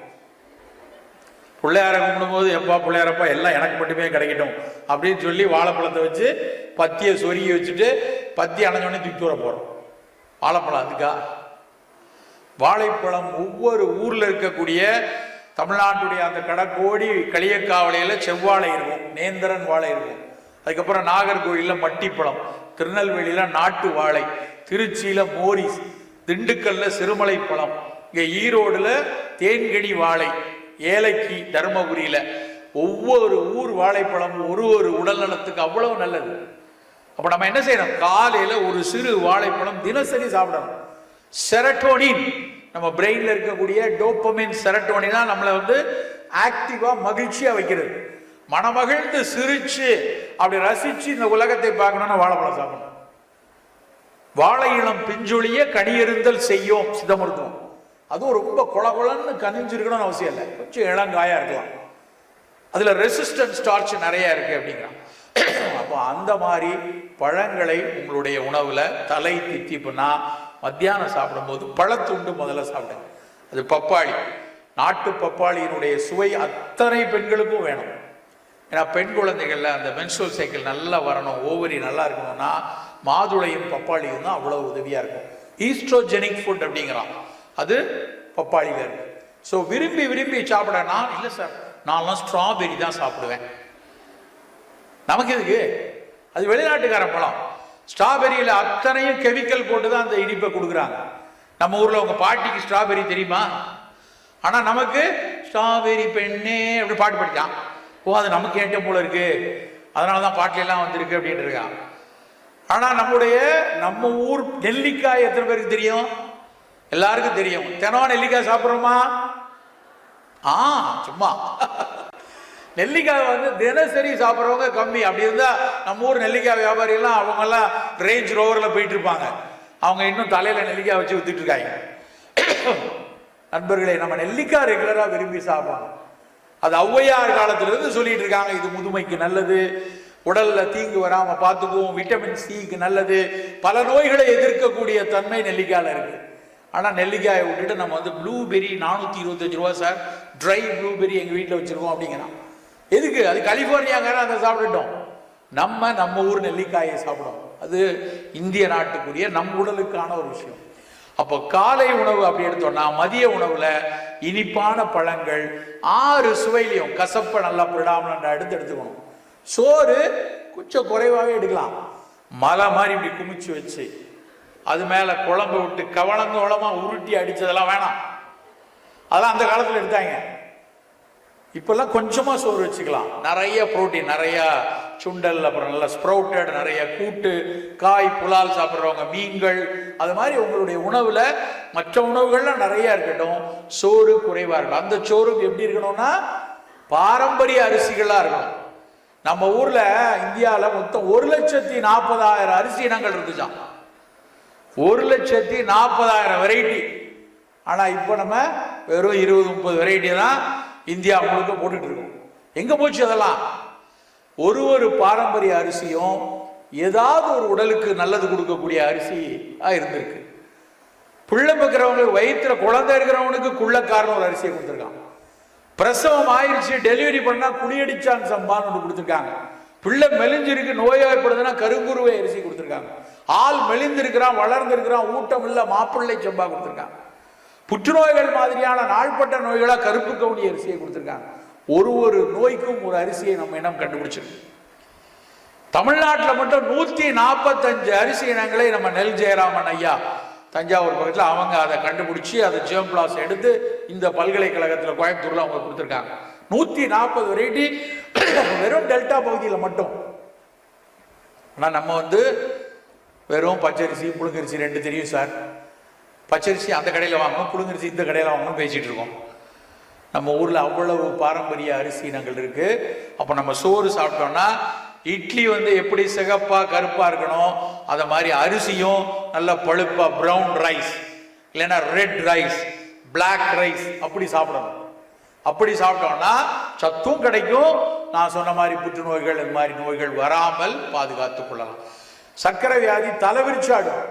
பிள்ளையாரை கும்பிடும்போது எப்பா பிள்ளையாரப்பா எல்லாம் எனக்கு மட்டுமே கிடைக்கட்டும் அப்படின்னு சொல்லி வாழைப்பழத்தை வச்சு பத்தியை சொருகி வச்சுட்டு பத்தி அணைஞ்சோடனே தூக்கி தூர போறோம். வாழைப்பழம் அதுக்கா? வாழைப்பழம் ஒவ்வொரு ஊர்ல இருக்கக்கூடிய தமிழ்நாட்டுடைய அந்த கடற்கோடி களியக்காவலையில செவ்வாழை இருக்கும், நேந்திரன் வாழை இருக்கும். அதுக்கப்புறம் நாகர்கோயில்ல மட்டிப்பழம், திருநெல்வேலியில நாட்டு வாழை, திருச்சியில மோரிஸ், திண்டுக்கல்ல சிறுமலை பழம், இங்க ஈரோடுல தேன்கனி வாழை, ஏலக்கி தருமபுரியில் ஒவ்வொரு ஊர் வாழைப்பழமும் ஒரு உடல் நலத்துக்கு அவ்வளவு நல்லது. அப்போ நம்ம என்ன செய்யணும், காலையில் ஒரு சிறு வாழைப்பழம் தினசரி சாப்பிடணும். செரட்டோனின், நம்ம பிரெயினில் இருக்கக்கூடிய டோப்பமின் செரட்டோனினா நம்மளை வந்து ஆக்டிவாக மகிழ்ச்சியாக வைக்கிறது. மனமகிழ்ந்து சிரிச்சு அப்படி ரசிச்சு இந்த உலகத்தை பார்க்கணும்னா வாழைப்பழம் சாப்பிடணும். வாழை இளம் பிஞ்சொலிய கனியெறிந்தல் செய்யும் சித்த மருத்துவம். அதுவும் ரொம்ப கொலன்னு கனிஞ்சிருக்கணும்னு அவசியம் இல்லை, கொஞ்சம் இளங்காயா இருக்கலாம். அதுல ரெசிஸ்டன்ஸ் ஸ்டார்ச் நிறைய இருக்கு அப்படிங்கிறான். அப்போ அந்த மாதிரி பழங்களை உங்களுடைய உணவுல தலை தித்திப்புனா மத்தியானம் சாப்பிடும்போது பழத்துண்டு முதல்ல சாப்பிடுங்க. அது பப்பாளி, நாட்டு பப்பாளியினுடைய சுவை அத்தனை பெண்களுக்கும் வேணும். ஏன்னா பெண் குழந்தைகள்ல அந்த மென்சுரல் சைக்கிள் நல்லா வரணும், ஓவரி நல்லா இருக்கணும்னா மாதுளையும் பப்பாளியும் தான் அவ்வளவு உதவியா இருக்கும். ஈஸ்ட்ரோஜெனிக் ஃபுட் அப்படிங்கிறான், அது பப்பாளியில இருக்கு. ஸோ விரும்பி விரும்பி சாப்பிடனா இல்லை சார், நான்லாம் ஸ்ட்ராபெரி தான் சாப்பிடுவேன். நமக்கு எதுக்கு, அது வெளிநாட்டுக்கார பழம். ஸ்ட்ராபெரியில் அத்தனையும் கெமிக்கல் போட்டு தான் அந்த இனிப்பை கொடுக்குறாங்க. நம்ம ஊரில் உங்கள் பாட்டிக்கு ஸ்ட்ராபெரி தெரியுமா? ஆனால் நமக்கு ஸ்ட்ராபெரி பெண்ணே அப்படி பாட்டு படித்தான். ஓ, அது நமக்கு ஏற்ற போல இருக்கு, அதனால தான் பாட்டிலெல்லாம் வந்திருக்கு அப்படின்ட்டு இருக்கான். ஆனால் நம்ம ஊர் நெல்லிக்காய் எத்தனை பேருக்கு தெரியும்? எல்லாருக்கும் தெரியும். தினம் நெல்லிக்காய் சாப்பிட்றோமா? சும்மா நெல்லிக்காய் வந்து தினசரி சாப்பிட்றவங்க கம்மி. அப்படி இருந்தா நம்ம ஊர் நெல்லிக்காய் வியாபாரிகள்லாம் அவங்கெல்லாம் ரேஞ்ச் ரோவரில் போயிட்டு இருப்பாங்க. அவங்க இன்னும் தலையில நெல்லிக்காய் வச்சு வித்துட்டு இருக்காங்க. நண்பர்களே, நம்ம நெல்லிக்காய் ரெகுலரா விரும்பி சாப்பிடணும். அது ஔவையார் காலத்திலிருந்து சொல்லிட்டு இருக்காங்க, இது முதுமைக்கு நல்லது, உடல்ல தீங்கு வராம பார்த்துக்குவோம், விட்டமின் சிக்கு நல்லது, பல நோய்களை எதிர்க்கக்கூடிய தன்மை நெல்லிக்காயில இருக்கு. ஆனா நெல்லிக்காயை விட்டுட்டு நம்ம வந்து ப்ளூபெரி 425 ரூபா சார், ட்ரை ப்ளூபெரி எங்க வீட்டில் வச்சிருக்கோம் அப்படிங்கிறான். எதுக்கு? அது கலிபோர்னியாக்காரன் அதை சாப்பிட்டுட்டோம். நம்ம ஊர் நெல்லிக்காயை சாப்பிடும். அது இந்திய நாட்டுக்குரிய நம் உடலுக்கான ஒரு விஷயம். அப்போ காலை உணவு அப்படி எடுத்தோம்னா மதிய உணவுல இனிப்பான பழங்கள் 6 சுவையிலையும் கசப்பை நல்லா விடாமல் எடுத்துக்கணும். சோறு கொஞ்சம் குறைவாகவே எடுக்கலாம். மலை மாதிரி இப்படி குமிச்சு வச்சு அது மேல குழம்பு விட்டு கவளங்கோளமா உருட்டி அடிச்சதெல்லாம் வேணாம். அதெல்லாம் அந்த காலத்தில் எடுத்தாங்க. இப்பெல்லாம் கொஞ்சமா சோறு வச்சுக்கலாம். நிறைய புரோட்டீன், நிறைய சுண்டல், அப்புறம் நல்லா ஸ்ப்ரவுட்டட், நிறைய கூட்டு, காய், புலால் சாப்பிட்றவங்க, மீன்கள், அது மாதிரி உங்களுடைய உணவுல மற்ற உணவுகள்லாம் நிறைய இருக்கட்டும், சோறு குறைவா இருக்கணும். அந்த சோறு எப்படி இருக்கணும்னா பாரம்பரிய அரிசிகளா இருக்கணும். நம்ம ஊர்ல இந்தியாவில் மொத்தம் 1,40,000 அரிசி இனங்கள் இருந்துச்சான். 1,40,000 வெரைட்டி. ஆனா இப்ப நம்ம வெறும் 20-30 வெரைட்டி தான் இந்தியா முழுக்க போட்டுட்டு இருக்கோம். எங்க போச்சு அதெல்லாம்? ஒரு பாரம்பரிய அரிசியும் ஏதாவது ஒரு உடலுக்கு நல்லது கொடுக்கக்கூடிய அரிசி இருந்திருக்கு. பிள்ளை பெக்கிறவங்களுக்கு, வயிற்றுல குழந்தை இருக்கிறவனுக்கு குள்ளக்காரன் ஒரு அரிசியை கொடுத்துருக்காங்க. பிரசவம் ஆயிடுச்சு, டெலிவரி பண்ணா குடியடிச்சான் சம்பான்னு ஒன்று கொடுத்துருக்காங்க. பிள்ளை மெலிஞ்சிருக்கு, நோயாய்ப்படுதுன்னா கருங்குருவை அரிசி கொடுத்துருக்காங்க. ஆள் மெலிந்திருக்கிறான், வளர்ந்திருக்கிறான், ஊட்டம் இல்ல, மாப்பிள்ளை சம்பா கொடுத்துருக்காங்க. புற்றுநோய்கள் மாதிரியான நாள்பட்ட நோய்களா கருப்பு கவுனி அரிசியை கொடுத்துருக்காங்க. ஒரு நோய்க்கும் ஒரு அரிசியை நம்ம இனம் கண்டுபிடிச்சிருக்கு. தமிழ்நாட்டில் மட்டும் 145 அரிசி இனங்களை நம்ம நெல் ஜெயராமன் ஐயா தஞ்சாவூர் பக்கத்தில் அவங்க அதை கண்டுபிடிச்சி அதை ஜெர்ம் பிளாஸ் எடுத்து இந்த பல்கலைக்கழகத்தில் கோயம்புத்தூர்ல அவங்க கொடுத்துருக்காங்க. 140 வெரைட்டி வெறும் டெல்டா பகுதியில் மட்டும். ஆனால் நம்ம வந்து வெறும் பச்சரிசி புழுங்கரிசி 2 தெரியும் சார். பச்சரிசி அந்த கடையில் வாங்கணும், புழுங்கரிசி இந்த கடையில் வாங்கணும் பேசிட்டு இருக்கோம். நம்ம ஊரில் அவ்வளவு பாரம்பரிய அரிசி இனங்கள் இருக்கு. அப்போ நம்ம சோறு சாப்பிட்டோம்னா இட்லி வந்து எப்படி சிகப்பா கருப்பா இருக்கணும், அத மாதிரி அரிசியும் நல்ல பழுப்பா ப்ரௌன் ரைஸ் இல்லைன்னா ரெட் ரைஸ், பிளாக் ரைஸ் அப்படி சாப்பிடணும். அப்படி சாப்பிட்டோம்னா சத்தும் கிடைக்கும். நான் சொன்ன மாதிரி புற்றுநோய்கள் இந்த மாதிரி நோய்கள் வராமல் பாதுகாத்துக் கொள்ளலாம். சர்க்கரை வியாதி தலைவிரிச்சாடும்.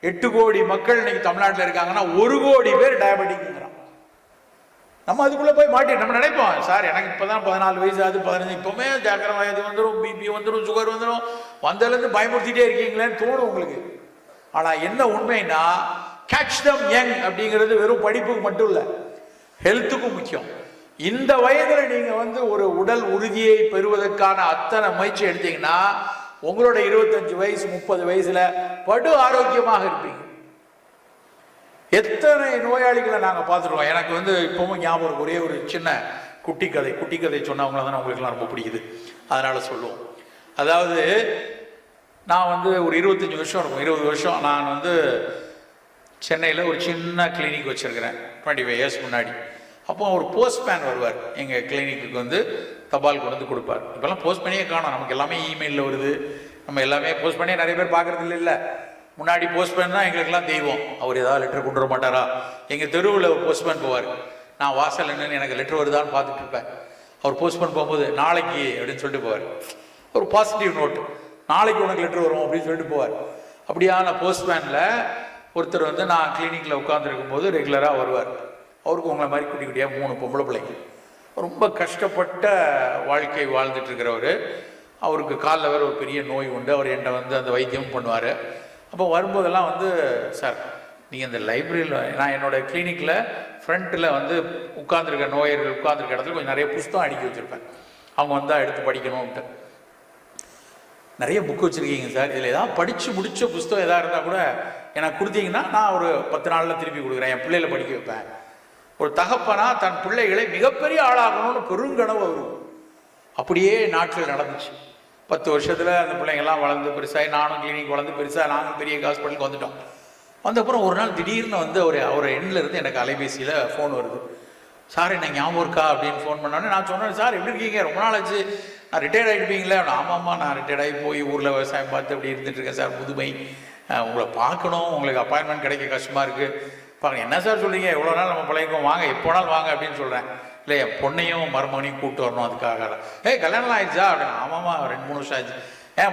8 கோடி மக்கள் இன்னைக்கு தமிழ்நாட்டில் இருக்காங்கன்னா 1 கோடி பேர் டயபெட்டிக்ங்கிறான். நம்ம அதுக்குள்ள போய் மாட்டி நம்ம நினைப்போம், சார் எனக்கு இப்பதான் 14 வயசு ஆகுது, 15, இப்பவுமே சர்க்கரை வியாதி வந்துடும், பிபி வந்துடும், சுகர் வந்துடும், வந்ததுலேருந்து பயமுறுத்திட்டே இருக்கீங்களேன்னு தோணும் உங்களுக்கு. ஆனா என்ன உண்மைன்னா கேட்ச் தம் யங் அப்படிங்கிறது வெறும் படிப்புக்கு மட்டும் இல்லை, ஹெல்த்துக்கும் முக்கியம். இந்த வயதுல நீங்க வந்து ஒரு உடல் உறுதியை பெறுவதற்கான அத்தனை முயற்சி எடுத்தீங்கன்னா உங்களோட 25 வயசு 30 வயசுல படு ஆரோக்கியமாக இருப்பீங்க. எத்தனை நோயாளிகளை நாங்கள் பார்த்துருக்கோம். எனக்கு வந்து இப்பவும் ஞாபகம் ஒரே ஒரு சின்ன குட்டி கதை சொன்னவங்கள தான் உங்களுக்குலாம் ரொம்ப பிடிக்குது, அதனால் சொல்லுவோம். அதாவது நான் வந்து ஒரு 25 வருஷம் இருக்கும், 20 வருஷம் நான் வந்து சென்னையில் ஒரு சின்ன கிளினிக் வச்சுருக்கிறேன் 25 இயர்ஸ் முன்னாடி. அப்போ ஒரு போஸ்ட்மேன் வருவார் எங்கள் கிளினிக்கு வந்து, தபால் கொண்டு வந்து கொடுப்பார். இப்போல்லாம் போஸ்ட்மேனே காணும், நமக்கு எல்லாமே இமெயிலில் வருது, நம்ம எல்லாமே போஸ்ட்மேனே நிறைய பேர் பார்க்குறது இல்லை. முன்னாடி போஸ்ட்மேன் தான் எங்களுக்கெல்லாம் தெய்வம். அவர் ஏதாவது லெட்டர் கொண்டு வர மாட்டாரா? எங்கள் தெருவில் ஒரு போஸ்ட்மேன் போவார், நான் வாசல் என்னன்னு எனக்கு லெட்டர் வருதான்னு பார்த்துட்டு இருப்பேன். அவர் போஸ்ட்மேன் போகும்போது நாளைக்கு அப்படின்னு சொல்லிட்டு போவார், ஒரு பாசிட்டிவ் நோட்டு, நாளைக்கு உனக்கு லெட்டர் வரும் அப்படின்னு சொல்லிட்டு போவார். அப்படியான போஸ்ட்மேனில் ஒருத்தர் வந்து நான் கிளினிக்கில் உட்காந்துருக்கும் போது ரெகுலராக வருவார். அவருக்கு உங்களை மாதிரி குட்டி குட்டியாக 3 பொம்பளை பிள்ளைங்க, ரொம்ப கஷ்டப்பட்ட வாழ்க்கை வாழ்ந்துட்டு இருக்கிறவர். அவருக்கு காலில் வேறு ஒரு பெரிய நோய் உண்டு. அவர் என்கிட்ட வந்து அந்த வைத்தியம் பண்ணுவார். அப்போ வரும்போதெல்லாம் வந்து, சார் நீங்கள் இந்த லைப்ரரியில், நான் என்னோடய கிளினிக்கில் ஃப்ரண்ட்டில் வந்து உட்காந்துருக்க நோயர்கள் உட்காந்துருக்க இடத்துல கொஞ்சம் நிறைய புஸ்தகம் அடுக்கி வச்சுருப்பேன். அவங்க வந்தால் எடுத்து படிக்கணும்ன்ட்டு. நிறைய புக்கு வச்சுருக்கீங்க சார், இதில் ஏதாவது படித்து முடித்த புஸ்தகம் எதாக இருந்தால் கூட எனக்கு கொடுத்தீங்கன்னா நான் ஒரு 10 நாளில் திருப்பி கொடுக்குறேன், என் பிள்ளைகளை படிக்க வைப்பேன். ஒரு தகப்பனா தன் பிள்ளைகளை மிகப்பெரிய ஆளாகணும்னு பெருங்கனவு வரும். அப்படியே நாட்கள் நடந்துச்சு. 10 வருஷத்தில் அந்த பிள்ளைங்கள்லாம் வளர்ந்து பெருசாகி, நானும் கிளினிக் வளர்ந்து பெருசாக, நாங்கள் பெரிய ஹாஸ்பிட்டலுக்கு வந்துட்டோம். வந்தப்புறம் ஒரு நாள் திடீர்னு வந்து அவர் எண்ணிலிருந்து எனக்கு அலைபேசியில் ஃபோன் வருது. சார் என்ன ஞாபகம் இருக்கா அப்படின்னு ஃபோன் பண்ணோன்னே நான் சொன்னேன், சார் எப்படி இருக்கீங்க, ரொம்ப நாள் ஆச்சு, நான் ரிட்டையர்ட் ஆகிடுப்பீங்களே? ஆமாம்மா, நான் ரிட்டையர்ட் ஆகி போய் ஊரில் விவசாயம் பார்த்து அப்படி இருந்துகிட்ருக்கேன் சார், முதுமை, உங்களை பார்க்கணும், உங்களுக்கு அப்பாயின்மெண்ட் கிடைக்க கஷ்டமாக இருக்குது. பாருங்க, என்ன சார் சொல்கிறீங்க, எவ்வளோ நாள் நம்ம பழகிக்கோம், வாங்க எப்போனாலும் வாங்க அப்படின்னு சொல்கிறேன். இல்லை, என் பொண்ணையும் மருமகனையும் கூப்பிட்டு வரணும், அதுக்காக. கல்யாணம் ஆயிடுச்சா அப்படின்னு. ஆமாம்மா, 2-3 வருஷம் ஆச்சு.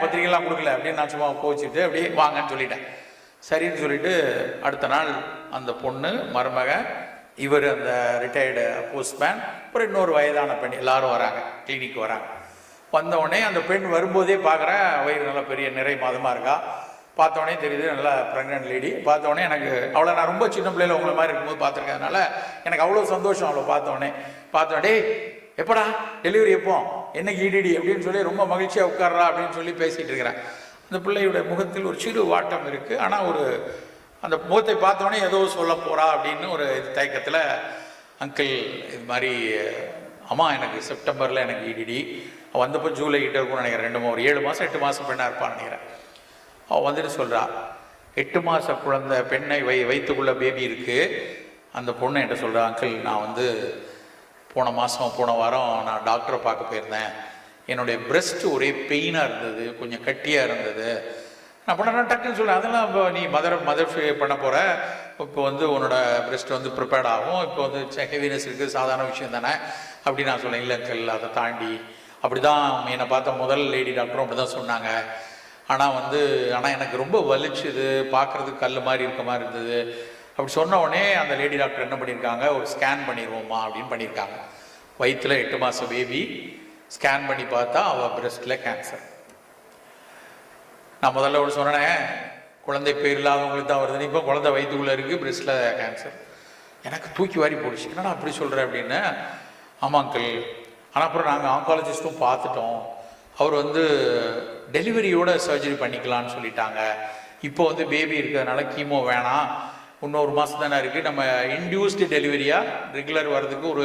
பத்திரிக்கைலாம் கொடுக்கல அப்படின்னு நான் சும்மா கோச்சிட்டு அப்படியே வாங்கன்னு சொல்லிட்டேன். சரின்னு சொல்லிட்டு அடுத்த நாள் அந்த பொண்ணு, மருமகன், இவர் அந்த ரிட்டையர்டு போஸ்ட்மேன், அப்புறம் இன்னொரு வயதான பெண் எல்லாரும் வராங்க, கிளினிக் வராங்க. வந்தவுடனே அந்த பெண் வரும்போதே பார்க்குறேன், வயிறு நல்லா பெரிய நிறை மாதமாக இருக்கா. பார்த்தோடனே தெரியுது நல்லா ப்ரெக்னென்ட் லேடி. பார்த்தோடனே எனக்கு அவளை நான் ரொம்ப சின்ன பிள்ளையில உங்களை மாதிரி இருக்கும்போது பார்த்துருக்கறதுனால எனக்கு அவ்வளோ சந்தோஷம். அவளை பார்த்தோடனே எப்படா டெலிவரி, எப்போ, என்னைக்கு இடிடி அப்படின்னு சொல்லி ரொம்ப மகிழ்ச்சியாக உட்கார்றா அப்படின்னு சொல்லி பேசிகிட்டு இருக்கிறேன். அந்த பிள்ளையுடைய முகத்தில் ஒரு சிறு வாட்டம் இருக்குது. ஆனால் அந்த முகத்தை பார்த்தோடனே ஏதோ சொல்ல போகிறா அப்படின்னு ஒரு தயக்கத்தில், அங்கிள் இது மாதிரி, அம்மா எனக்கு செப்டம்பரில் எனக்கு இடிடி, வந்தப்போ ஜூலை கிட்ட இருக்கும்னு நினைக்கிறேன், ஒரு 7 மாதம் 8 மாதம் பெண்ணாக இருப்பான்னு நினைக்கிறேன். அவள் வந்துட்டு சொல்கிறா, 8 மாத குழந்தை பெண்ணை வைத்துக்குள்ள பேபி இருக்குது. அந்த பொண்ணு என்கிட்ட சொல்கிறா, அங்கிள் நான் வந்து போன வாரம் நான் டாக்டரை பார்க்க போயிருந்தேன், என்னுடைய பிரெஸ்ட் ஒரே பெயினாக இருந்தது, கொஞ்சம் கட்டியாக இருந்தது. நான் டக்குன்னு சொல்கிறேன், அதெல்லாம் இப்போ நீ மதர் பண்ண போகிற, இப்போ வந்து உன்னோட பிரெஸ்ட் வந்து ப்ரிப்பேர்ட் ஆகும், இப்போ வந்து ஹெவினஸ் இருக்குது, சாதாரண விஷயம் தானே அப்படின்னு நான் சொன்னேன். இல்லை அங்கிள், அதை தாண்டி அப்படி தான் என்னை பார்த்த முதல் லேடி டாக்டரும் அப்படி தான் சொன்னாங்க. ஆனால் எனக்கு ரொம்ப வலிச்சுது, பார்க்குறதுக்கு கல் மாதிரி இருக்க மாதிரி இருந்தது. அப்படி சொன்ன உடனே அந்த லேடி டாக்டர் என்ன பண்ணியிருக்காங்க, ஒரு ஸ்கேன் பண்ணிடுவோம்மா அப்படின்னு பண்ணியிருக்காங்க. வயிற்றில் 8 மாத பேபி, ஸ்கேன் பண்ணி பார்த்தா அவள் பிரெஸ்ட்டில் கேன்சர். நான் முதல்ல ஒரு சொன்னேன், குழந்தை பேர் இல்லாதவங்களுக்கு தான் வருதுன்னு, இப்போ குழந்தை வயிற்றுக்குள்ளே இருக்குது, பிரெஸ்ட்டில் கேன்சர். எனக்கு தூக்கி வாரி போடுச்சு. என்னடா அப்படி சொல்கிறேன் அப்படின்னு. ஆமாம் அங்கிள், ஆனால் அப்புறம் நாங்கள் ஆங்காலஜிஸ்ட்டும் பார்த்துட்டோம், அவர் வந்து டெலிவரியோட சர்ஜரி பண்ணிக்கலான்னு சொல்லிட்டாங்க. இப்போ வந்து பேபி இருக்கிறதுனால கீமோ வேணாம், இன்னொரு மாதம் தானே இருக்குது, நம்ம இன்டியூஸ்டு டெலிவரியாக ரெகுலர் வர்றதுக்கு ஒரு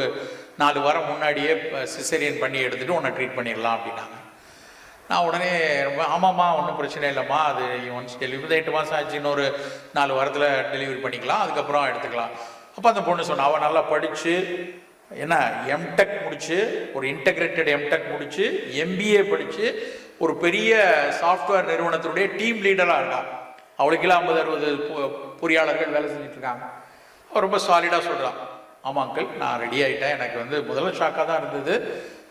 4 வாரம் முன்னாடியே சிசேரியன் பண்ணி எடுத்துகிட்டு உன்னை ட்ரீட் பண்ணிடலாம் அப்படின்னாங்க. நான் உடனே ரொம்ப ஆமாம்மா, ஒன்றும் பிரச்சனை இல்லைம்மா, அது ஒன்ஸ் டெலிவரி 8 மாதம் ஆச்சு, இன்னொரு 4 வாரத்தில் டெலிவரி பண்ணிக்கலாம், அதுக்கப்புறம் எடுத்துக்கலாம். அப்போ அந்த பொண்ணு சொன்னா, அவள் நல்லா படித்து என்ன எம்டெக் முடித்து, ஒரு இன்டெகிரேட்டட் எம்டெக் முடித்து, MBA படித்து, ஒரு பெரிய சாஃப்ட்வேர் நிறுவனத்துடைய டீம் லீடராக இருக்கா. அவளுக்கெல்லாம் 50-60 பொறியாளர்கள் வேலை செஞ்சுட்ருக்காங்க. அவள் ரொம்ப சாலிடாக சொல்கிறான், ஆமாம் அங்கிள் நான் ரெடி ஆகிட்டேன், எனக்கு வந்து முதல்ல ஷாக்காக தான் இருந்தது,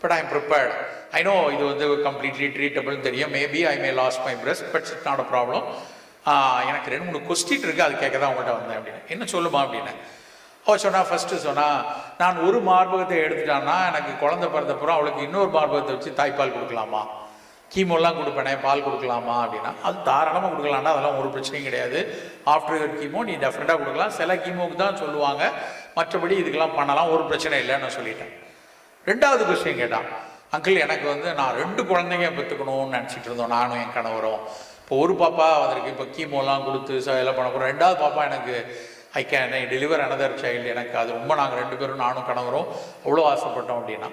but I am prepared, I know இது வந்து கம்ப்ளீட்லி ட்ரீட்டபிள்னு தெரியும், maybe I may lose my breast, but it's not a problem, எனக்கு 2-3 கொஸ்டின் இருக்குது, அது கேட்க தான் உங்கள்கிட்ட வந்தேன் அப்படின்னு. என்ன சொல்லுமா அப்படின்னு. அவள் சொன்னால், ஃபஸ்ட்டு சொன்னால், நான் ஒரு மார்பகத்தை எடுத்துட்டான்னா எனக்கு குழந்தை பிறந்தப்புறம் அவளுக்கு இன்னொரு மார்பகத்தை வச்சு தாய்ப்பால் கொடுக்கலாமா, கீமோலாம் கொடுப்பேனே பால் கொடுக்கலாமா அப்படின்னா, அது தாராளமாக கொடுக்கலாம்னா, அதெல்லாம் ஒரு பிரச்சனையும் கிடையாது. ஆஃப்டர் யுவர் கீமோ நீ டெஃபினட்டாக கொடுக்கலாம், சில கீமோவுக்கு தான் சொல்லுவாங்க, மற்றபடி இதுக்கெல்லாம் பண்ணலாம், ஒரு பிரச்சனை இல்லைன்னு நான் சொல்லிட்டேன். 2வது கொஸ்டின் கேட்டான், அங்கிள் எனக்கு வந்து நான் 2 குழந்தைங்க பெற்றுக்கணும்னு நினச்சிட்டு இருந்தோம், நானும் என் கணவரும். இப்போ ஒரு பாப்பா வந்திருக்கு, இப்போ கீமோலாம் கொடுத்து எல்லாம் பண்ண போகிறோம், 2வது பாப்பா எனக்கு I can deliver another child, எனக்கு அது ரொம்ப நாங்கள் 2 பேரும் நானும் கணவரும் அவ்வளோ ஆசைப்பட்டோம் அப்படின்னா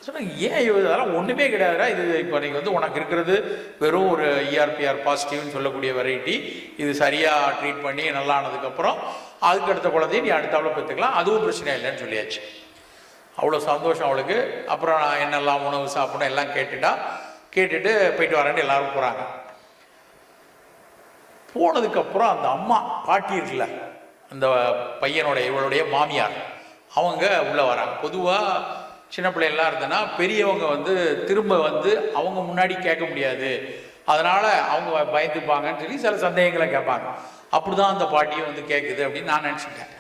சொன்னாங்க. ஏன் இதெல்லாம் ஒன்றுமே கிடையாதுடா, இது இப்போ நீங்கள் வந்து உனக்கு இருக்கிறது வெறும் ஒரு ERPR பாசிட்டிவ்னு சொல்லக்கூடிய வெரைட்டி, இது சரியாக ட்ரீட் பண்ணி நல்லா ஆனதுக்கப்புறம் அதுக்கு அடுத்த குழந்தைய நீ அடுத்தாப்புல பெற்றுக்கலாம், அதுவும் பிரச்சனை இல்லைன்னு சொல்லியாச்சு. அவ்வளோ சந்தோஷம் அவளுக்கு. அப்புறம் நான் என்னெல்லாம் உணவு சாப்பிடணும் எல்லாம் கேட்டுட்டு போயிட்டு வரேன்னு எல்லாரும் போகிறாங்க. போனதுக்கப்புறம் அந்த அம்மா பாட்டி இருக்குல்ல, அந்த இவளுடைய மாமியார், அவங்க உள்ளே வராங்க. பொதுவாக சின்ன பிள்ளைகள்லாம் இருந்ததுன்னா பெரியவங்க வந்து திரும்ப வந்து அவங்க முன்னாடி கேட்க முடியாது, அதனால் அவங்க பயந்துப்பாங்கன்னு சொல்லி சில சந்தேகங்களை கேட்பாங்க. அப்படி தான் அந்த பாட்டியும் வந்து கேட்குது அப்படின்னு நான் நினச்சிட்டேன்.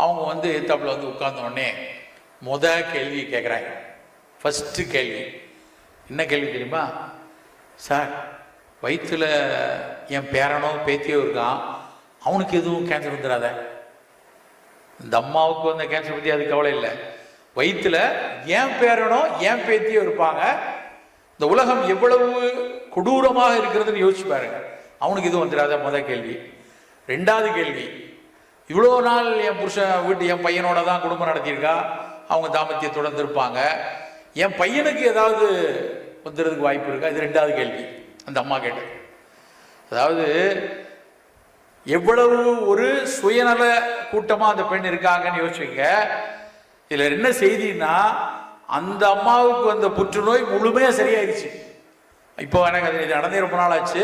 அவங்க வந்து எதிர்த்தாப்புல வந்து உட்கார்ந்தோடனே கேள்வி கேட்குறாங்க. ஃபஸ்ட்டு கேள்வி என்ன கேள்வி தெரியுமா? சார், வயிற்றில் என் பேரனோ பேத்தியோ இருக்கான், அவனுக்கு எதுவும் கேன்சர் வந்துடாத? இந்த அம்மாவுக்கு வந்த கேன்சர் பற்றி அது கவலை இல்லை, வயிற்றுல என் பேரனோ என் பேத்தியோ இருப்பாங்க, இந்த உலகம் எவ்வளவு கொடூரமாக இருக்கிறதுன்னு யோசிச்சு பாருங்க, அவனுக்கு எதுவும் வந்துடாத? கேள்வி. 2வது கேள்வி, இவ்வளோ நாள் என் புருஷன் என் பையனோட தான் குடும்பம் நடத்தியிருக்கா, அவங்க தாம்பத்தியத்துடன் இருப்பாங்க, என் பையனுக்கு ஏதாவது வந்துடுறதுக்கு வாய்ப்பு இருக்கா? இது 2வது கேள்வி அந்த அம்மா கேட்டது. அதாவது எவ்வளவு ஒரு சுயநல கூட்டமாக அந்த பெண் இருக்காங்கன்னு யோசிச்சுங்க. இதில் என்ன செய்தின்னா, அந்த அம்மாவுக்கு வந்த புற்றுநோய் முழுமையாக சரியாயிடுச்சு. இப்போ எனக்கு அது நடந்தே ரொம்ப நாள் ஆச்சு.